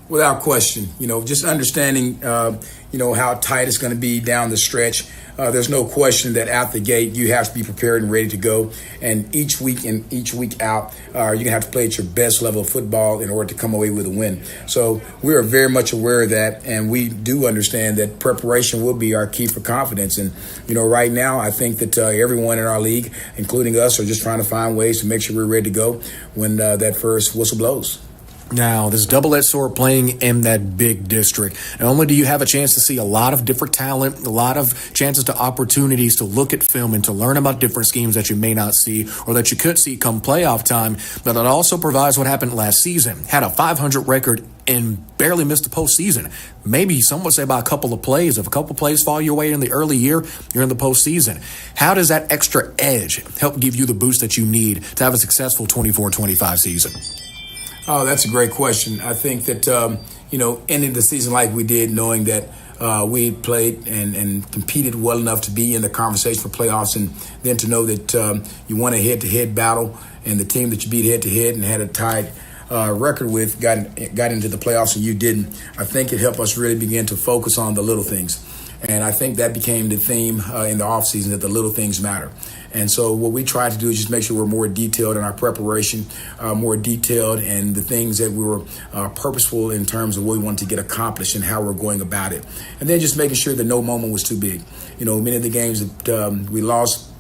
[SPEAKER 6] Without question, just understanding, how tight it's going to be down the stretch. There's no question that out the gate, you have to be prepared and ready to go. And each week in, each week out, you're going to have to play at your best level of football in order to come away with a win. So we are very much aware of that. And we do understand that preparation will be our key for confidence. And, right now, I think that everyone in our league, including us, are just trying to find ways to make sure we're ready to go when that first whistle blows.
[SPEAKER 9] Now, this double-edged sword playing in that big district. Not only do you have a chance to see a lot of different talent, a lot of chances to opportunities to look at film and to learn about different schemes that you may not see or that you could see come playoff time, but it also provides what happened last season. Had a 500 record and barely missed the postseason. Maybe some would say by a couple of plays. If a couple of plays fall your way in the early year, you're in the postseason. How does that extra edge help give you the boost that you need to have a successful 24-25 season?
[SPEAKER 6] Oh, that's a great question. I think that, ending the season like we did, knowing that we played and competed well enough to be in the conversation for playoffs, and then to know that you won a head-to-head battle and the team that you beat head-to-head and had a tied record with got into the playoffs and you didn't. I think it helped us really begin to focus on the little things. And I think that became the theme in the offseason, that the little things matter. And so what we try to do is just make sure we're more detailed in our preparation, more detailed in the things that we were purposeful in terms of what we wanted to get accomplished and how we're going about it. And then just making sure that no moment was too big. Many of the games that we lost,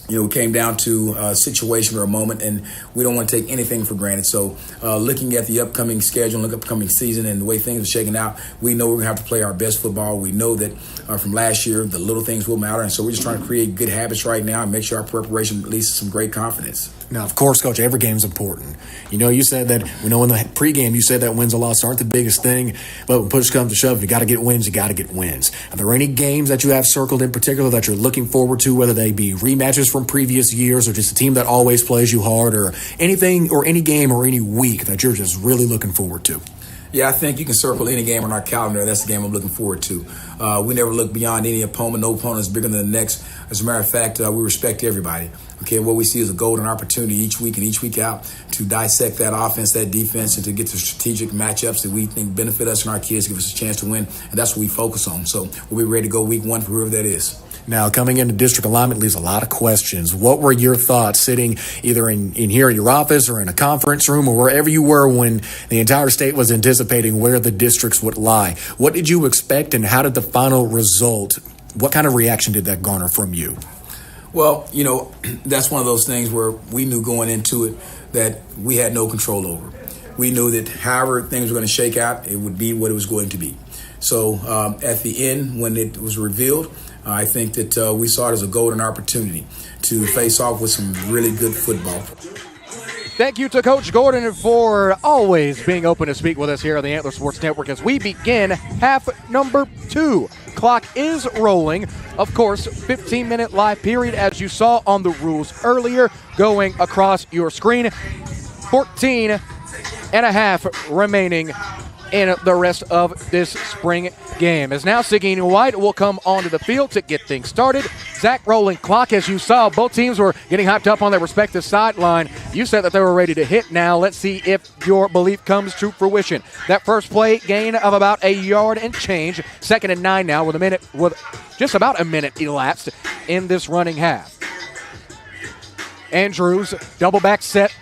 [SPEAKER 6] it came down to a situation or a moment, and we don't want to take anything for granted. So looking at the upcoming schedule and the upcoming season and the way things are shaking out, we know we're going to have to play our best football. We know that from last year, the little things will matter. And so we're just trying to create good habits right now and make sure our preparation leads to some great confidence.
[SPEAKER 9] Now, of course, Coach, every game's important. You said that, in the pregame, you said that wins and losses aren't the biggest thing, but when push comes to shove, you got to get wins, you got to get wins. Are there any games that you have circled in particular that you're looking forward to, whether they be rematches from previous years or just a team that always plays you hard, or anything or any game or any week that you're just really looking forward to?
[SPEAKER 6] Yeah, I think you can circle any game on our calendar. That's the game I'm looking forward to. We never look beyond any opponent. No opponent is bigger than the next. As a matter of fact, we respect everybody. Okay, what we see is a golden opportunity each week and each week out to dissect that offense, that defense, and to get to strategic matchups that we think benefit us and our kids, give us a chance to win. And that's what we focus on. So we'll be ready to go week one for whoever that is.
[SPEAKER 9] Now, coming into district alignment leaves a lot of questions. What were your thoughts sitting either in here in your office or in a conference room or wherever you were when the entire state was anticipating where the districts would lie? What did you expect, and how did the final result, what kind of reaction did that garner from you?
[SPEAKER 6] Well, that's one of those things where we knew going into it that we had no control over. We knew that however things were going to shake out, it would be what it was going to be. So at the end, when it was revealed, I think that we saw it as a golden opportunity to face off with some really good football.
[SPEAKER 1] Thank you to Coach Gordon for always being open to speak with us here on the Antler Sports Network as we begin half number 2. Clock is rolling. Of course, 15-minute live period as you saw on the rules earlier going across your screen. 14 and a half remaining in the rest of this spring game. As now Seguin White will come onto the field to get things started. Zach rolling clock. As you saw, both teams were getting hyped up on their respective sideline. You said that they were ready to hit. Now let's see if your belief comes to fruition. That first play gain of about a yard and change. 2nd and 9 now with just about a minute elapsed in this running half. Andrews, double back set.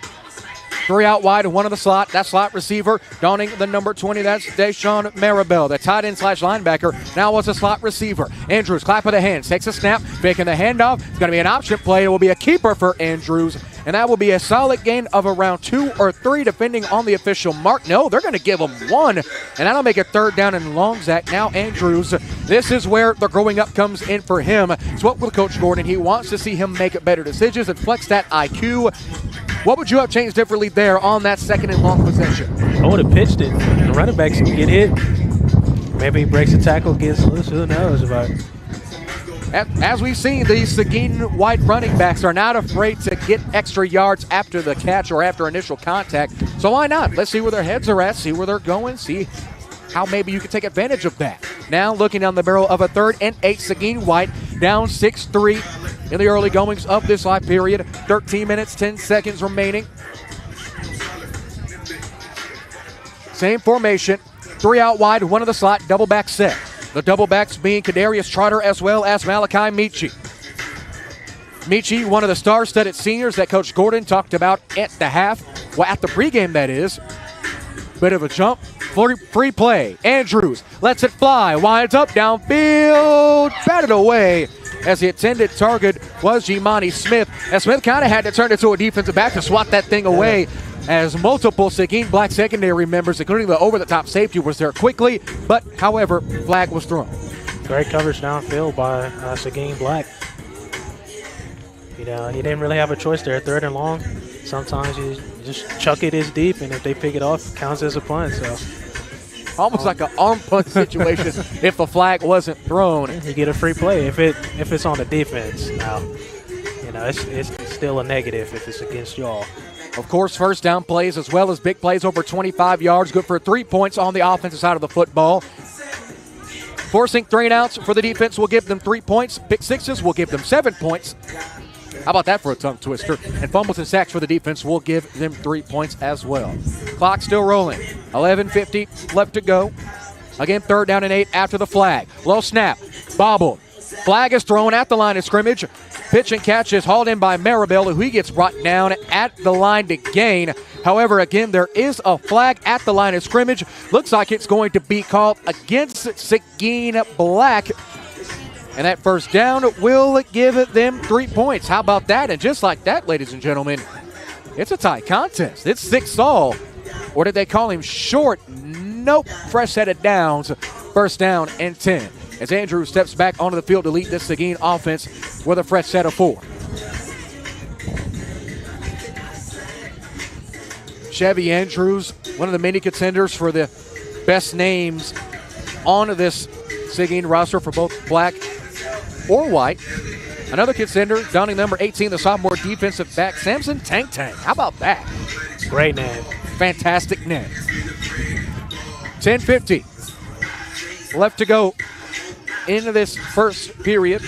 [SPEAKER 1] 3 out wide and 1 in the slot. That slot receiver donning the number 20. That's Deshaun Maribel. The tight end / linebacker now was a slot receiver. Andrews, clap of the hands, takes a snap, faking the handoff. It's going to be an option play. It will be a keeper for Andrews, and that will be a solid gain of around 2 or 3 depending on the official mark. No, they're going to give him 1, and that'll make it 3rd down and long. Zach, now Andrews. This is where the growing up comes in for him. It's what with Coach Gordon. He wants to see him make better decisions and flex that IQ. What would you have changed differently there on that 2nd and long possession?
[SPEAKER 2] I would have pitched it. The running backs can get hit. Maybe he breaks a tackle, gets loose. Who knows about it?
[SPEAKER 1] As we've seen, these Seguin White running backs are not afraid to get extra yards after the catch or after initial contact. So why not? Let's see where their heads are at, see where they're going, see how maybe you can take advantage of that. Now looking down the barrel of a 3rd and 8, Seguin White down 6-3 in the early goings of this live period. 13 minutes, 10 seconds remaining. Same formation, 3 out wide, 1 in the slot, double back set. The double backs being Kadarius Trotter as well as Malachi Michi. Michi, one of the star-studded seniors that Coach Gordon talked about at the half. Well, at the pregame, that is. Bit of a jump. Free play. Andrews lets it fly. Winds up downfield. Batted away as the intended target was Jimani Smith. And Smith kind of had to turn it to a defensive back to swat that thing away as multiple Seguin Black secondary members, including the over-the-top safety, was there quickly. But, however, flag was thrown.
[SPEAKER 2] Great coverage downfield by Seguin Black. He didn't really have a choice there. 3rd and long. Sometimes you just chuck it as deep, and if they pick it off, it counts as a punt. So
[SPEAKER 1] almost like an arm punt situation if the flag wasn't thrown.
[SPEAKER 2] You get a free play if it's on the defense. Now, it's still a negative if it's against y'all.
[SPEAKER 1] Of course, first down plays as well as big plays over 25 yards, good for 3 points on the offensive side of the football. Forcing 3 and outs for the defense will give them 3 points. Pick sixes will give them 7 points. How about that for a tongue twister? And fumbles and sacks for the defense will give them 3 points as well. Clock still rolling. 11:50 left to go. Again, 3rd down and 8 after the flag. Low snap. Bobbled. Flag is thrown at the line of scrimmage. Pitch and catch is hauled in by Maribel, who he gets brought down at the line to gain. However, again, there is a flag at the line of scrimmage. Looks like it's going to be called against Seguin Black. And that first down will give them 3 points. How about that? And just like that, ladies and gentlemen, it's a tie contest. It's 6-all. Or did they call him short? Nope. Fresh set of downs. First down and 10. As Andrews steps back onto the field to lead this Seguin offense with a fresh set of 4. Chevy Andrews, one of the many contenders for the best names on this Seguin roster for both black or white. Another contender, donning number 18, the sophomore defensive back, Samson Tank Tank. How about that?
[SPEAKER 2] Great name.
[SPEAKER 1] Fantastic name. 10:50 left to go into this first period.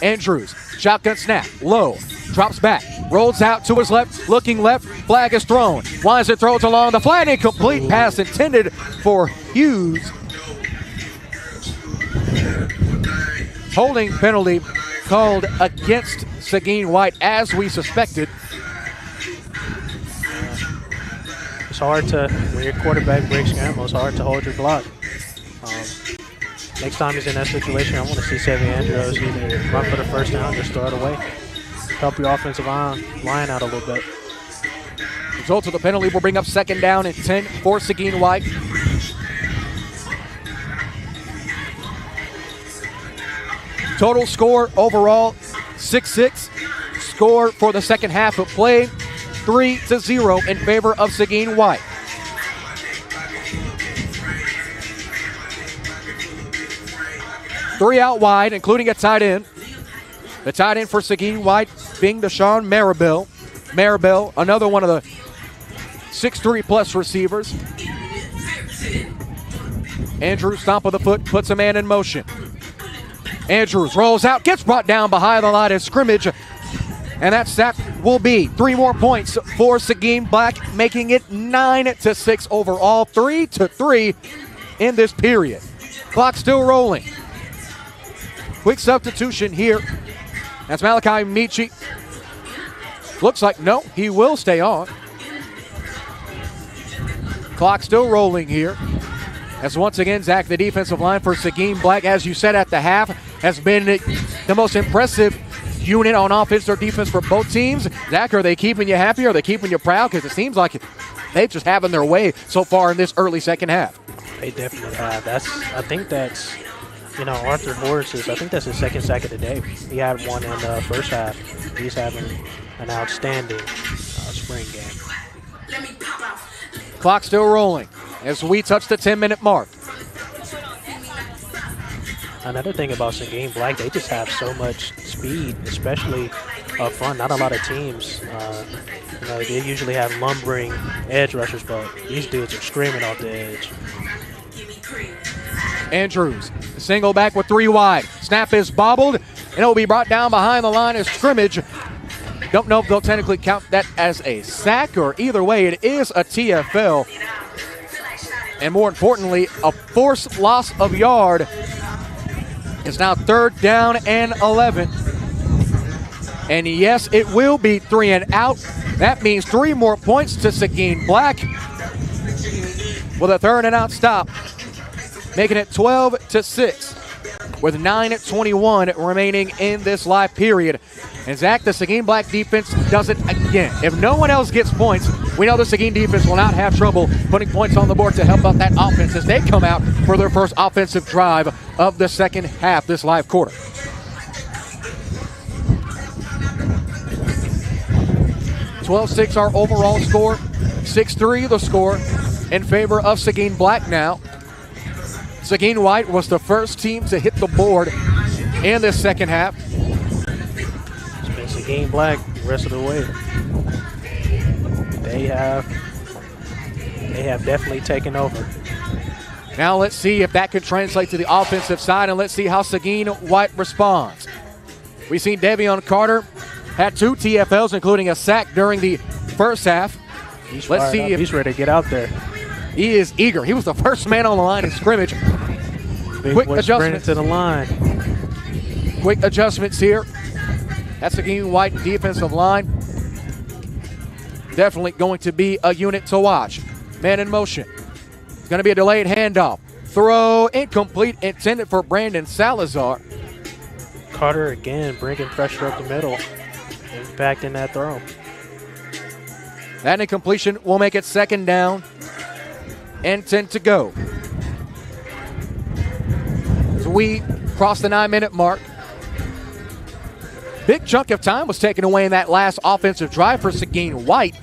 [SPEAKER 1] Andrews, shotgun snap, low, drops back, rolls out to his left, looking left, flag is thrown. Winds it, throws along the flat, incomplete pass intended for Hughes. Holding penalty called against Seguin White, as we suspected.
[SPEAKER 2] It's hard to, when your quarterback breaks scramble, it's hard to hold your block. Next time he's in that situation, I want to see Chevy Andrews either run for the first down or just throw it away. Help your offensive line out a little bit.
[SPEAKER 1] Result of the penalty will bring up second down and 10 for Seguin White. Total score overall, 6-6. Score for the second half of play, 3-0 in favor of Seguin White. Three out wide, including a tight end. The tight end for Seguin White being Deshaun Maribel. Maribel, another one of the 6'3 plus receivers. Andrews, stomp of the foot, puts a man in motion. Andrews rolls out, gets brought down behind the line of scrimmage. And that sack will be 3 more points for Seguin Black, making it 9-6 overall, 3-3 in this period. Clock still rolling. Quick substitution here. That's Malachi Michi. Looks like, no, he will stay on. Clock still rolling here. As once again, Zach, the defensive line for Seguin Black, as you said at the half, has been the most impressive unit on offense or defense for both teams. Zach, are they keeping you happy? Are they keeping you proud? Because it seems like they're just having their way so far in this early second half.
[SPEAKER 2] They definitely have. I think that's, Arthur Horace's, I think that's his second sack of the day. He had one in the first half. He's having an outstanding spring game.
[SPEAKER 1] Clock still rolling as we touch the 10-minute mark.
[SPEAKER 2] Another thing about Seguin Black, they just have so much speed, especially up front. Not a lot of teams, they usually have lumbering edge rushers, but these dudes are screaming off the edge.
[SPEAKER 1] Andrews, single back with 3 wide. Snap is bobbled, and it will be brought down behind the line of scrimmage. Don't know if they'll technically count that as a sack, or either way, it is a TFL. And more importantly, a forced loss of yard. It's now 3rd down and 11. And yes, it will be 3 and out. That means 3 more points to Seguin Black with a 3rd and out stop, making it 12-6 with 9:21 remaining in this live period. And Zach, the Seguin Black defense does it again. If no one else gets points, we know the Seguin defense will not have trouble putting points on the board to help out that offense as they come out for their first offensive drive of the second half this live quarter. (12-6) our overall score, 6-3 the score in favor of Seguin Black now. Seguin White was the first team to hit the board in this second half.
[SPEAKER 2] It's been Seguin Black the rest of the way. They have definitely taken over.
[SPEAKER 1] Now let's see if that can translate to the offensive side, and let's see how Seguin White responds. We've seen Devion Carter had 2 TFLs, including a sack during the first half.
[SPEAKER 2] Let's see if he's ready to get out there.
[SPEAKER 1] He is eager. He was the first man on the line in scrimmage.
[SPEAKER 2] Quick adjustment
[SPEAKER 1] to the line. Quick adjustments here. That Seguin White defensive line, definitely going to be a unit to watch. Man in motion. It's going to be a delayed handoff. Throw incomplete, intended for Brandon Salazar.
[SPEAKER 2] Carter again bringing pressure up the middle, impacting that throw.
[SPEAKER 1] That incompletion will make it 2nd down and 10 to go. As we cross the 9-minute mark, big chunk of time was taken away in that last offensive drive for Seguin White,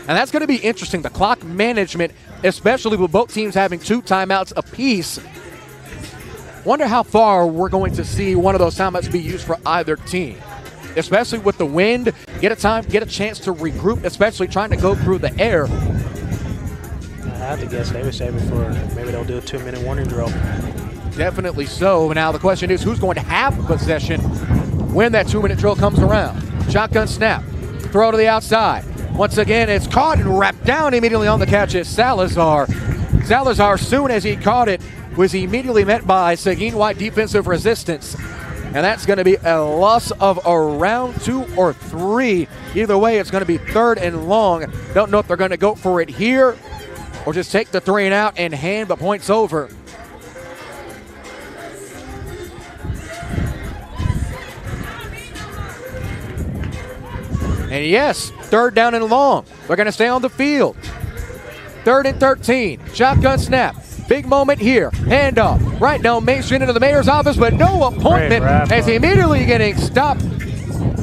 [SPEAKER 1] and that's going to be interesting. The clock management, especially with both teams having 2 timeouts apiece. Wonder how far we're going to see one of those timeouts be used for either team, especially with the wind. Get a chance to regroup, especially trying to go through the air.
[SPEAKER 2] I have to guess they would save it for maybe they'll do a 2-minute warning drill.
[SPEAKER 1] Definitely so. Now the question is, who's going to have possession when that 2-minute drill comes around? Shotgun snap, throw to the outside. Once again, it's caught and wrapped down immediately on the catch is Salazar. Salazar, soon as he caught it, was immediately met by Seguin White defensive resistance. And that's going to be a loss of around 2 or 3. Either way, it's going to be 3rd and long. Don't know if they're going to go for it here or just take the 3 and out and hand the points over. And yes, 3rd down and long. They're going to stay on the field. 3rd and 13. Shotgun snap. Big moment here. Handoff. Right down Main Street into the mayor's office, but no appointment as immediately getting stopped.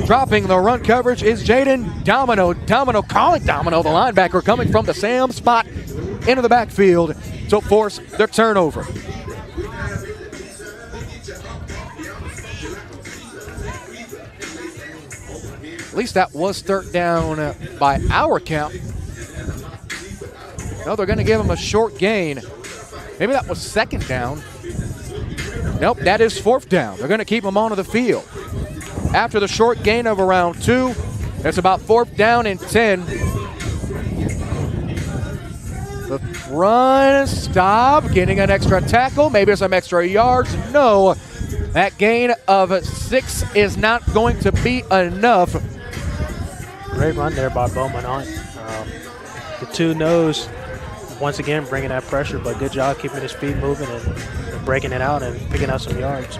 [SPEAKER 1] Dropping the run coverage is Jaden Domino. Calling Domino, the linebacker, coming from the Sam spot into the backfield to force the turnover. At least that was 3rd down by our count. No, they're going to give him a short gain. Maybe that was 2nd down. Nope, that is 4th down. They're going to keep him onto the field. After the short gain of around 2, it's about 4th down and 10. The run, stop, getting an extra tackle, maybe some extra yards. No, that gain of 6 is not going to be enough.
[SPEAKER 2] Great run there by Bowman Hunt. The 2-nose, once again, bringing that pressure, but good job keeping his feet moving and breaking it out and picking up some yards.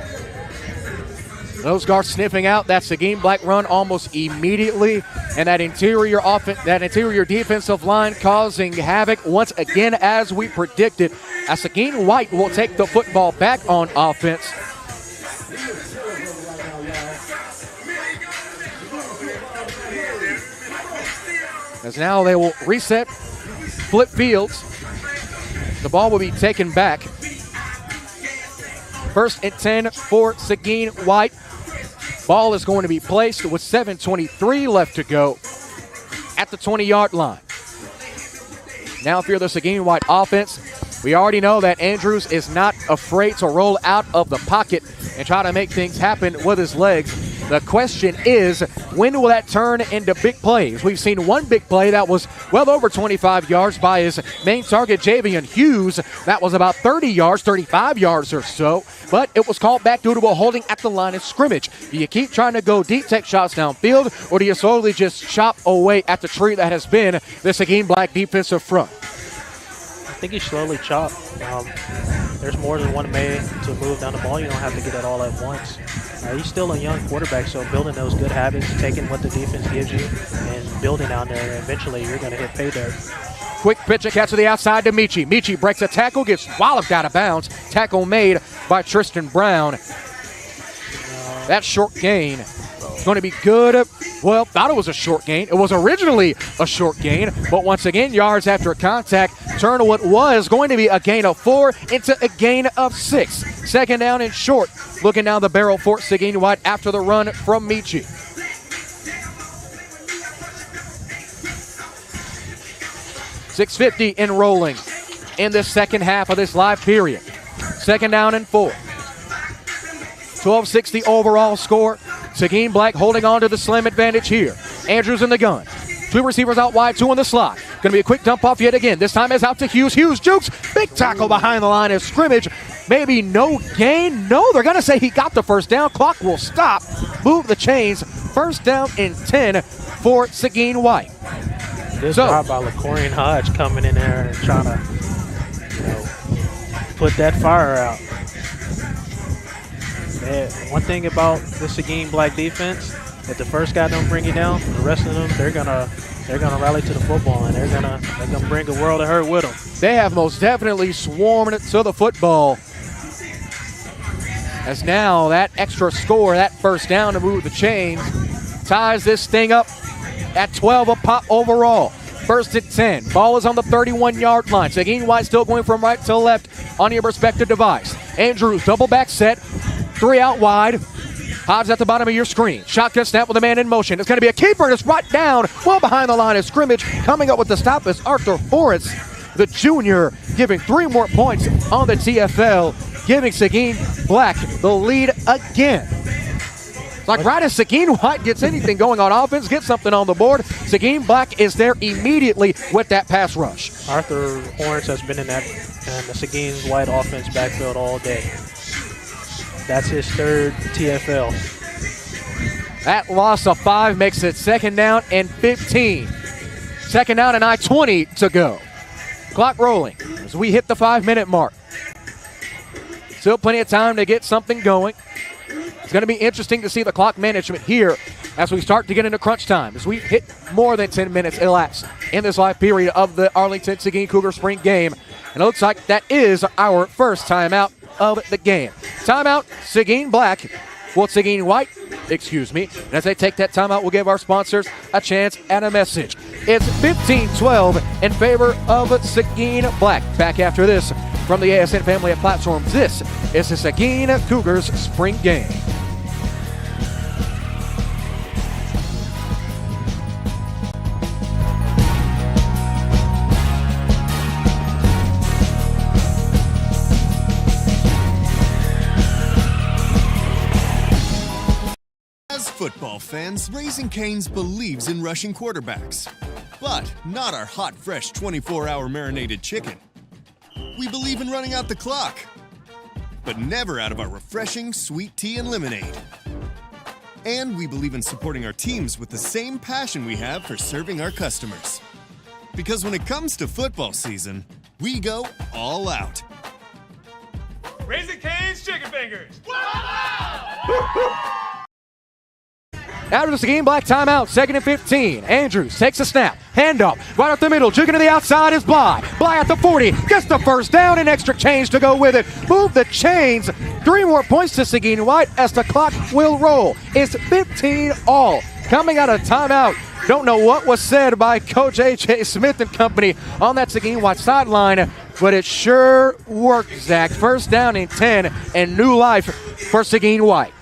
[SPEAKER 1] Nose guard sniffing out that Seguin Black run almost immediately, and that interior defensive line causing havoc once again as we predicted. As Seguin White will take the football back on offense. As now they will reset, flip fields. The ball will be taken back. 1st and 10 for Seguin White. Ball is going to be placed with 7:23 left to go at the 20-yard line. Now if you're the Seguin White offense, we already know that Andrews is not afraid to roll out of the pocket and try to make things happen with his legs. The question is, when will that turn into big plays? We've seen one big play that was well over 25 yards by his main target, Javian Hughes. That was about 30 yards, 35 yards or so, but it was called back due to a holding at the line of scrimmage. Do you keep trying to go deep, take shots downfield, or do you slowly just chop away at the tree that has been the Seguin Black defensive front?
[SPEAKER 2] I think you slowly chop. There's more than one way to move down the ball. You don't have to get it all at once. He's still a young quarterback, so building those good habits, taking what the defense gives you, and building down there, and eventually you're going to hit pay dirt.
[SPEAKER 1] Quick pitch, a catch to the outside to Michi. Michi breaks a tackle, gets walloped out of bounds. Tackle made by Tristan Brown. That short gain is going to be good. Well, thought it was a short gain. It was originally a short gain, but once again, yards after contact, turn what was going to be a gain of 4 into a gain of 6. 2nd down and short. Looking down the barrel for Seguin White after the run from Michi. .650 in rolling in the second half of this live period. 2nd down and 4. 12-6 the overall score. Seguin Black holding on to the slim advantage here. Andrews in the gun. 2 receivers out wide, 2 in the slot. Going to be a quick dump off yet again. This time is out to Hughes. Hughes jukes. Big tackle behind the line of scrimmage. Maybe no gain. No, they're going to say he got the 1st down. Clock will stop. Move the chains. first down and 10 for Seguin White.
[SPEAKER 2] Good job by LaCorian Hodge coming in there and trying to put that fire out. Man, one thing about the Seguin Black defense, if the first guy don't bring you down, the rest of them they're gonna rally to the football and they're gonna bring a world of hurt with them.
[SPEAKER 1] They have most definitely swarmed to the football. As now that extra score, that first down to move the chains, ties this thing up at 12 a pop overall. First and 10. Ball is on the 31-yard line. Seguin White still going from right to left on your respective device. Andrews, double back set. 3 out wide. Hodge at the bottom of your screen. Shotgun snap with a man in motion. It's going to be a keeper, and it's right down, well behind the line of scrimmage. Coming up with the stop is Arthur Horace, the junior, giving 3 more points on the TFL, giving Seguin Black the lead again. It's like right as Seguin White gets anything going on offense, gets something on the board, Seguin Black is there immediately with that pass rush.
[SPEAKER 2] Arthur Horace has been in the Seguin White offense backfield all day. That's his 3rd TFL.
[SPEAKER 1] That loss of 5 makes it 2nd down and 15. 2nd down and I-20 to go. Clock rolling as we hit the 5-minute mark. Still plenty of time to get something going. It's going to be interesting to see the clock management here as we start to get into crunch time. As we hit more than 10 minutes elapsed in this live period of the Arlington Seguin Cougar Spring game. And it looks like that is our first timeout of the game. Timeout, Seguin Black. Well, Seguin White, excuse me. And as they take that timeout, we'll give our sponsors a chance and a message. It's 15-12 in favor of Seguin Black. Back after this from the ASN family of platforms. This is the Seguin Cougars Spring Game.
[SPEAKER 3] As football fans, Raising Cane's believes in rushing quarterbacks, but not our hot, fresh 24-hour marinated chicken. We believe in running out the clock, but never out of our refreshing sweet tea and lemonade. And we believe in supporting our teams with the same passion we have for serving our customers. Because when it comes to football season, we go all out.
[SPEAKER 4] Raising Cane's Chicken Fingers.
[SPEAKER 1] After the Seguin Black timeout, 2nd and 15. Andrews takes a snap. Handoff. Right up the middle. Jigging to the outside is Bly. Bly at the 40. Gets the first down and extra change to go with it. Move the chains. 3 more points to Seguin White as the clock will roll. It's 15 all. Coming out of timeout. Don't know what was said by Coach H.J. Smith and company on that Seguin White sideline, but it sure worked, Zach. First down and 10 and new life for Seguin White.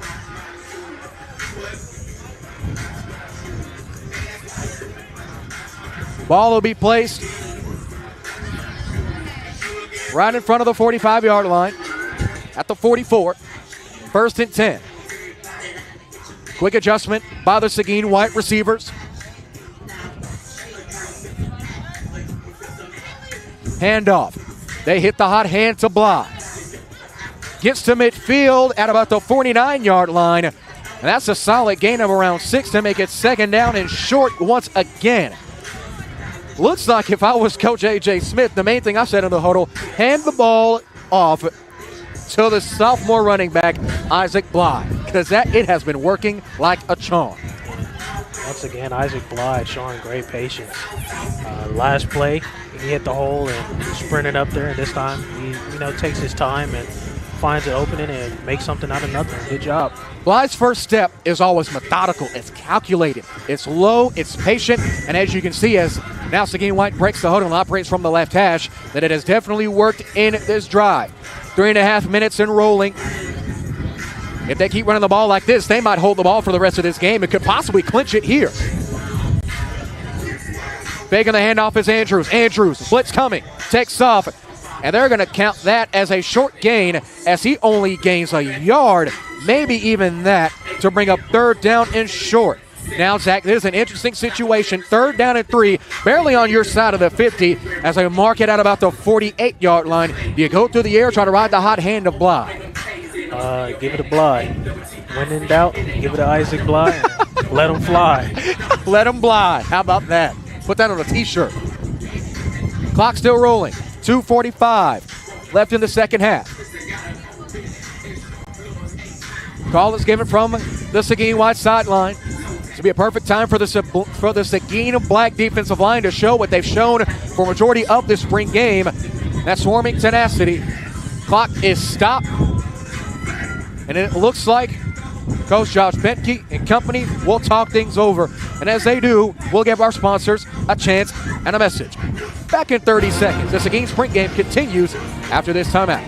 [SPEAKER 1] Ball will be placed right in front of the 45-yard line at the 44. 1st and 10. Quick adjustment by the Seguin White receivers. Handoff. They hit the hot hand to Bly. Gets to midfield at about the 49-yard line. And that's a solid gain of around 6 to make it 2nd down and short once again. Looks like if I was Coach A.J. Smith, the main thing I said in the huddle, hand the ball off to the sophomore running back, Isaac Bly, because it has been working like a charm.
[SPEAKER 2] Once again, Isaac Bly showing great patience. Last play, he hit the hole and sprinted up there, and this time he takes his time and finds an opening and makes something out of nothing. Good job.
[SPEAKER 1] Bly's first step is always methodical. It's calculated. It's low. It's patient. And as you can see, as now Seguin White breaks the huddle and operates from the left hash, that it has definitely worked in this drive. 3.5 minutes and rolling. If they keep running the ball like this, they might hold the ball for the rest of this game and could possibly clinch it here. Faking the handoff is Andrews. Andrews, blitz coming, takes off, and they're going to count that as a short gain as he only gains a yard, maybe even that, to bring up 3rd down and short. Now, Zach, this is an interesting situation. 3rd down and 3, barely on your side of the 50 as they mark it out about the 48-yard line. Do you go through the air, try to ride the hot hand of Bly?
[SPEAKER 2] Give it to Bly. When in doubt, give it to Isaac Bly. Let them fly.
[SPEAKER 1] Let them fly. How about that? Put that on a t-shirt. Clock still rolling. 2:45 left in the second half. Call is given from the Seguin White sideline. To be a perfect time for the Seguin Black defensive line to show what they've shown for majority of this spring game. That swarming tenacity. Clock is stopped. And it looks like Coach Josh Bentke and company will talk things over. And as they do, we'll give our sponsors a chance and a message. Back in 30 seconds, the Seguin Sprint game continues after this timeout.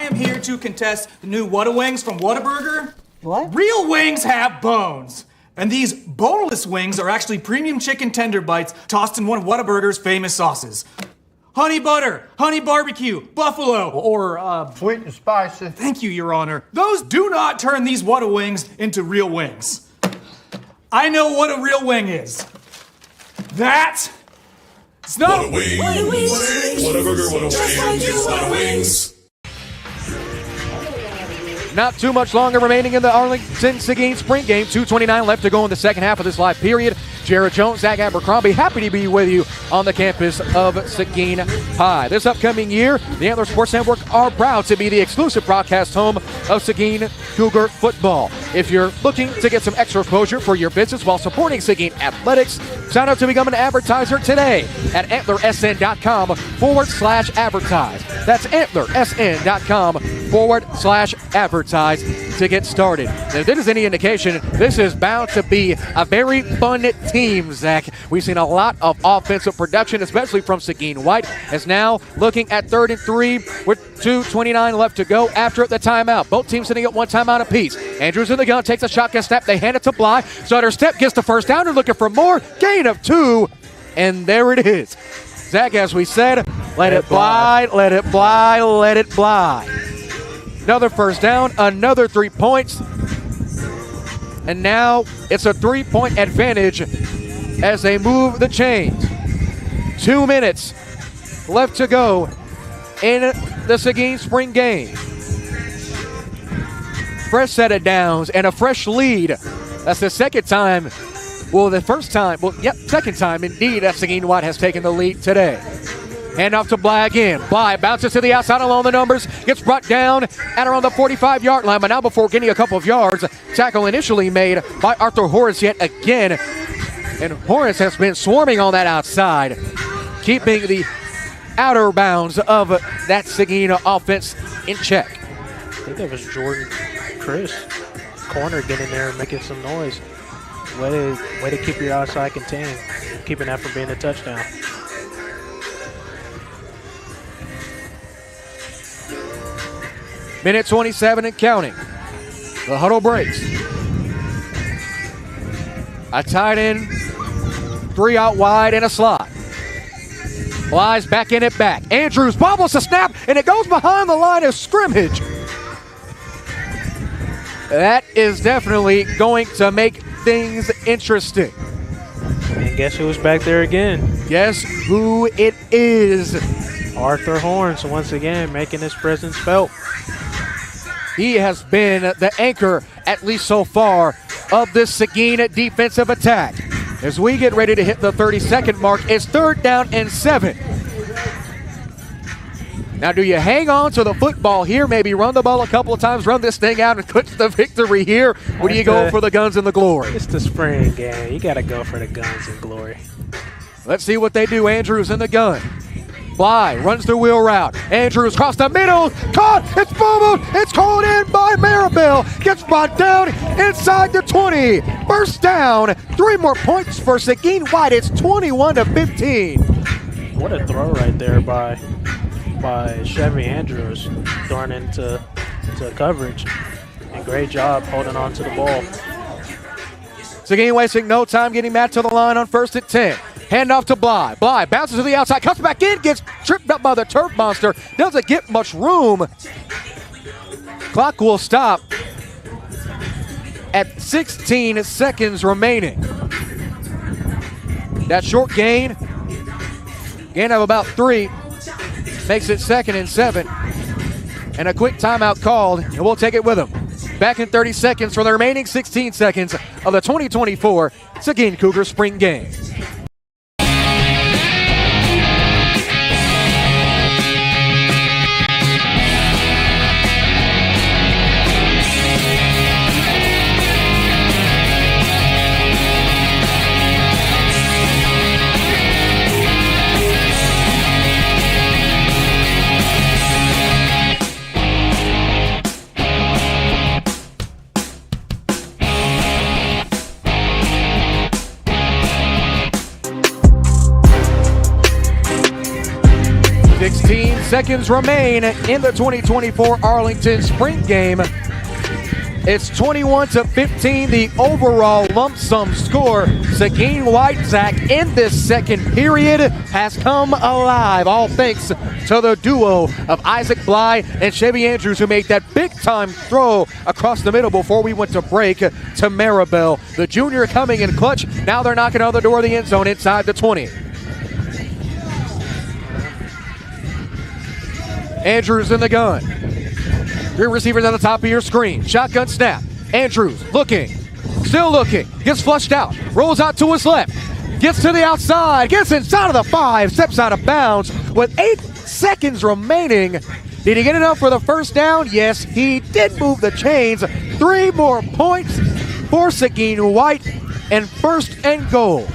[SPEAKER 5] I am here to contest the new Whataburgers from Whataburger. What? Real wings have bones. And these boneless wings are actually premium chicken tender bites tossed in one of Whataburger's famous sauces. Honey butter, honey barbecue, buffalo, or
[SPEAKER 12] sweet and spicy.
[SPEAKER 5] Thank you, Your Honor. Those do not turn these Whata wings into real wings. I know what a real wing is. That. It's not.
[SPEAKER 7] What a wings. What a burger. What a wings. What a wings.
[SPEAKER 1] Not too much longer remaining in the Arlington Seguin Spring game. 2:29 left to go in the second half of this live period. Jared Jones, Zach Abercrombie, happy to be with you on the campus of Seguin High. This upcoming year, the Antler Sports Network are proud to be the exclusive broadcast home of Seguin Cougar football. If you're looking to get some extra exposure for your business while supporting Seguin athletics, sign up to become an advertiser today at antlersn.com/advertise. That's antlersn.com/advertise to get started. Now, if this is any indication, this is bound to be a very fun team, Zach. We've seen a lot of offensive production, especially from Seguin White, as now looking at 3rd and 3 with 2:29 left to go after the timeout. Both teams sitting at one timeout apiece. Andrews in the gun, takes a shotgun snap. They hand it to Bly. Sutter Step gets the first down and looking for more. Gain of 2, and there it is. Zach, as we said, let it fly, let it fly, let it fly. Another first down, another 3 points. And now it's a 3-point advantage as they move the chains. 2 minutes left to go in the Seguin Spring game. Fresh set of downs and a fresh lead. That's the second time. Second time indeed that Seguin White has taken the lead today. Hand off to Bly again. Bly bounces to the outside along the numbers. Gets brought down at around the 45-yard line. But now before getting a couple of yards, tackle initially made by Arthur Horace yet again. And Horace has been swarming on that outside, keeping the outer bounds of that Seguin offense in check.
[SPEAKER 2] I think that was Jordan Chris, corner, getting there and making some noise. Way to keep your outside contained, keeping that from being a touchdown.
[SPEAKER 1] Minute 27 and counting. The huddle breaks. A tight end, 3 out wide and a slot. Flies back in it back. Andrews bobbles the snap and it goes behind the line of scrimmage. That is definitely going to make things interesting.
[SPEAKER 2] And guess who's back there again?
[SPEAKER 1] Guess who it is?
[SPEAKER 2] Arthur Horns once again making his presence felt.
[SPEAKER 1] He has been the anchor, at least so far, of this Seguin defensive attack. As we get ready to hit the 30-second mark, it's 3rd down and 7. Now, do you hang on to the football here, maybe run the ball a couple of times, run this thing out and clutch the victory here? Or do you go for the guns and the glory?
[SPEAKER 2] It's the spring game. You got to go for the guns and glory.
[SPEAKER 1] Let's see what they do. Andrews in the gun. Bly runs the wheel route. Andrews across the middle. Caught. It's fumbled. It's called in by Maribel. Gets brought down inside the 20. First down. 3 more points for Seguin White. It's 21-15.
[SPEAKER 2] What a throw right there by Chevy Andrews, throwing into coverage. And great job holding on to the ball.
[SPEAKER 1] Seguin wasting no time getting Matt to the line on 1st and 10. Hand off to Bly. Bly bounces to the outside, comes back in, gets tripped up by the turf monster. Doesn't get much room. Clock will stop at 16 seconds remaining. That short gain of about 3, makes it 2nd and 7. And a quick timeout called, and we'll take it with him. Back in 30 seconds for the remaining 16 seconds of the 2024 Seguin Cougar Spring Game. Seconds remain in the 2024 Arlington Spring Game. It's 21-15, the overall lump sum score. Seguin White, Zach, in this second period has come alive, all thanks to the duo of Isaac Bly and Chevy Andrews, who made that big-time throw across the middle before we went to break to Maribel. The junior coming in clutch. Now they're knocking on the door of the end zone inside the 20. Andrews in the gun. Three receivers at the top of your screen. Shotgun snap. Andrews looking. Still looking. Gets flushed out. Rolls out to his left. Gets to the outside. Gets inside of the 5. Steps out of bounds with 8 seconds remaining. Did he get enough for the first down? Yes, he did move the chains. 3 more points for Seguin White and first and goal.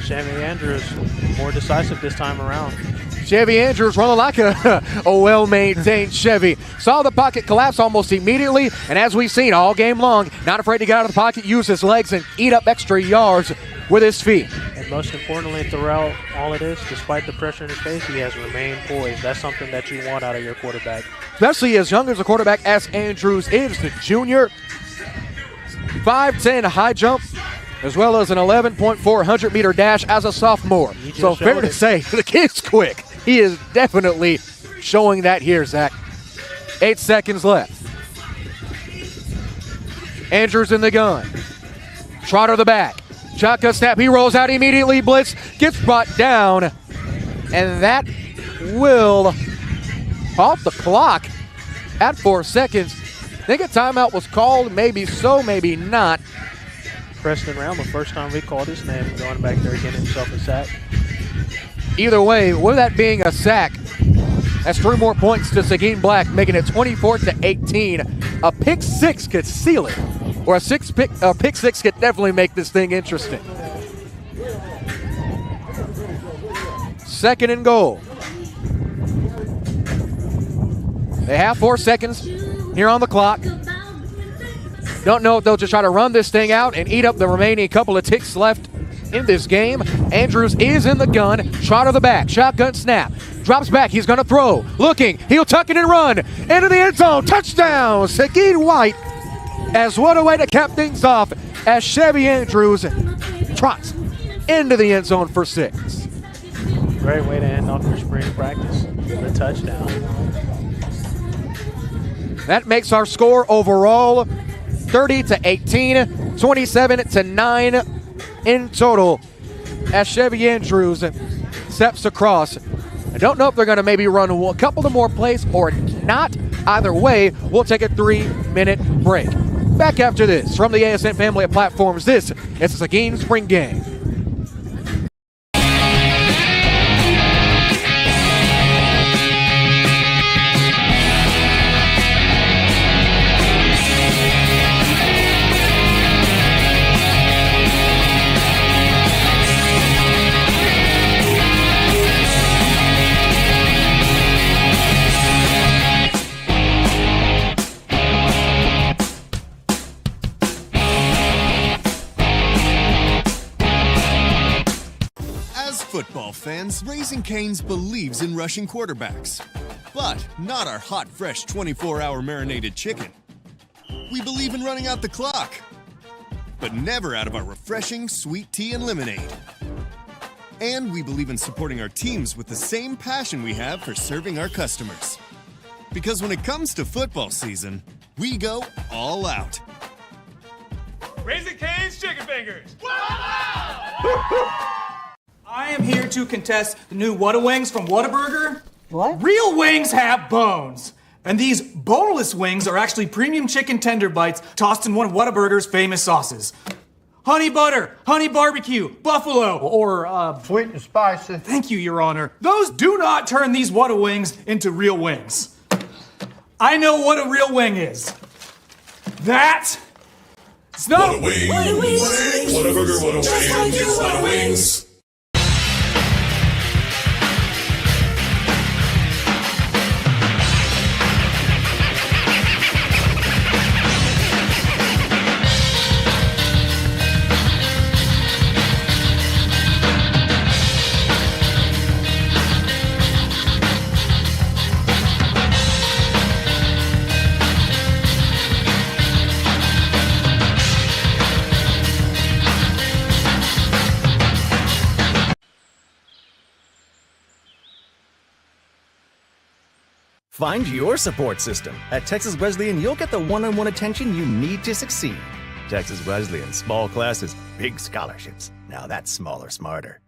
[SPEAKER 2] Chevy Andrews more decisive this time around.
[SPEAKER 1] Chevy Andrews running like a well-maintained Chevy. Saw the pocket collapse almost immediately, and as we've seen all game long, not afraid to get out of the pocket, use his legs, and eat up extra yards with his feet.
[SPEAKER 2] And most importantly, throughout all of this, despite the pressure in his face, he has remained poised. That's something that you want out of your quarterback.
[SPEAKER 1] Especially as young as a quarterback as Andrews is, the junior. 5'10" high jump, as well as an 11.4 100-meter dash as a sophomore. So fair to say, the kid's quick. He is definitely showing that here, Zach. 8 seconds left. Andrews in the gun. Trotter the back. Shotgun snap. He rolls out immediately. Blitz gets brought down. And that will off the clock at 4 seconds. I think a timeout was called. Maybe so, maybe not.
[SPEAKER 2] Preston Round, the first time we called his name, going back there getting himself a sack.
[SPEAKER 1] Either way, with that being a sack, that's 3 more points to Seguin Black, making it 24-18. A pick six could seal it, or a pick six could definitely make this thing interesting. Second and goal. They have 4 seconds here on the clock. Don't know if they'll just try to run this thing out and eat up the remaining couple of ticks left in this game. Andrews is in the gun. Trotter the back. Shotgun snap. Drops back. He's going to throw. Looking. He'll tuck it and run. Into the end zone. Touchdown. Seguin White. As what a way to cap things off as Chevy Andrews trots into the end zone for 6.
[SPEAKER 2] Great way to end off your spring practice. The touchdown.
[SPEAKER 1] That makes our score overall 30-18, 27-9 in total as Chevy Andrews steps across. I don't know if they're going to maybe run a couple of more plays or not. Either way, we'll take a 3-minute break. Back after this from the ASN family of platforms, this is the Seguin Spring Game.
[SPEAKER 3] Football fans, Raising Cane's believes in rushing quarterbacks, but not our hot, fresh 24-hour marinated chicken. We believe in running out the clock, but never out of our refreshing sweet tea and lemonade. And we believe in supporting our teams with the same passion we have for serving our customers. Because when it comes to football season, we go all out.
[SPEAKER 4] Raising Cane's Chicken Fingers.
[SPEAKER 5] I am here to contest the new Whataburgers from Whataburger. What? Real wings have bones. And these boneless wings are actually premium chicken tender bites tossed in one of Whataburger's famous sauces. Honey butter, honey barbecue, buffalo, or
[SPEAKER 12] sweet and spicy.
[SPEAKER 5] Thank you, Your Honor. Those do not turn these Whata wings into real wings. I know what a real wing is. That. It's not.
[SPEAKER 7] What a wing. What a wings. What a burger. What a wings. What a wings.
[SPEAKER 8] Find your support system. At Texas Wesleyan, you'll get the one-on-one attention you need to succeed. Texas Wesleyan, small classes, big scholarships. Now that's smaller, smarter.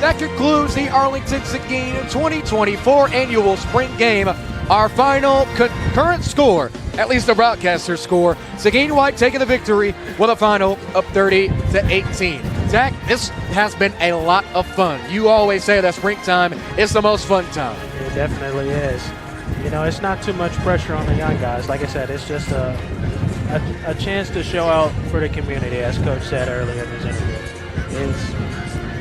[SPEAKER 1] That concludes the Arlington Seguin 2024 annual spring game. Our final concurrent score, at least the broadcaster score, Seguin White taking the victory with a final of 30-18. Zach, this has been a lot of fun. You always say that springtime is the most fun time.
[SPEAKER 2] It definitely is. You know, it's not too much pressure on the young guys. Like I said, it's just a chance to show out for the community, as Coach said earlier in his interview.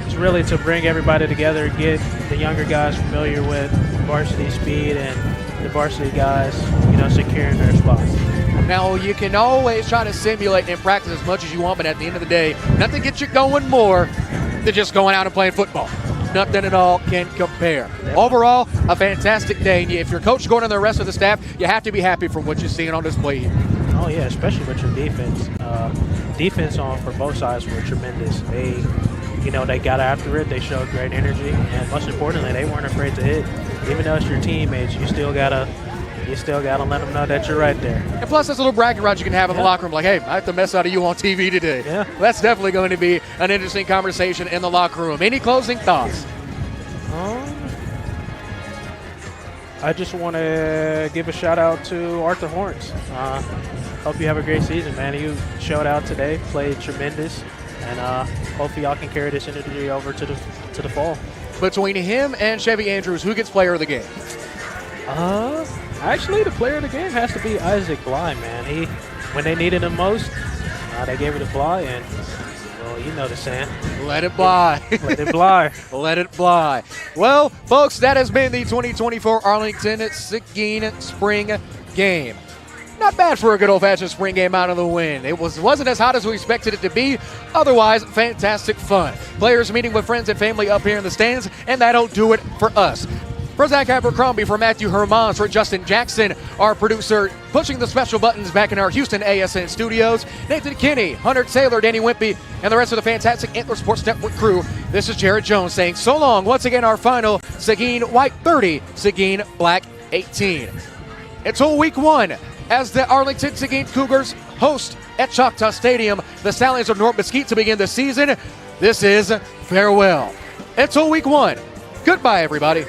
[SPEAKER 2] It's really to bring everybody together, get the younger guys familiar with varsity speed and the varsity guys, you know, securing their spots.
[SPEAKER 1] Now, you can always try to simulate and practice as much as you want, but at the end of the day, nothing gets you going more than just going out and playing football. Nothing at all can compare. Overall, a fantastic day. And if you're Coach Gordon and the rest of the staff, you have to be happy from what you're seeing on display here.
[SPEAKER 2] Oh, yeah, especially with your defense. Defense for both sides were tremendous. They got after it. They showed great energy. And most importantly, they weren't afraid to hit. Even though it's your teammates, you still gotta let them know that you're right there.
[SPEAKER 1] And plus, there's a little bragging rights you can have in the locker room, like, hey, I have the mess out of you on TV today.
[SPEAKER 2] Yeah.
[SPEAKER 1] That's definitely going to be an interesting conversation in the locker room. Any closing thoughts?
[SPEAKER 2] I just want to give a shout out to Arthur Horns. Hope you have a great season, man. You showed out today, played tremendous, and hopefully y'all can carry this energy over to the fall.
[SPEAKER 1] Between him and Chevy Andrews, who gets player of the game?
[SPEAKER 2] Actually, the player of the game has to be Isaac Bly, man. When they needed him most, they gave it to Bly, and, well, you know the saying.
[SPEAKER 1] Let it fly.
[SPEAKER 2] Let it fly.
[SPEAKER 1] Let it fly. Well, folks, that has been the 2024 Arlington Seguin Spring Game. Not bad for a good old-fashioned spring game out of the wind. It wasn't as hot as we expected it to be. Otherwise, fantastic fun. Players meeting with friends and family up here in the stands, and that'll do it for us. For Zach Abercrombie, for Matthew Hermans, for Justin Jackson, our producer, pushing the special buttons back in our Houston ASN studios, Nathan Kinney, Hunter Taylor, Danny Wimpy, and the rest of the fantastic Antler Sports Network crew, this is Jared Jones saying so long. Once again, our final, Seguin White 30, Seguin Black 18. Until week one, as the Arlington Seguin Cougars host at Choctaw Stadium the Stallions of North Mesquite to begin the season, this is farewell. Until week one, goodbye, everybody.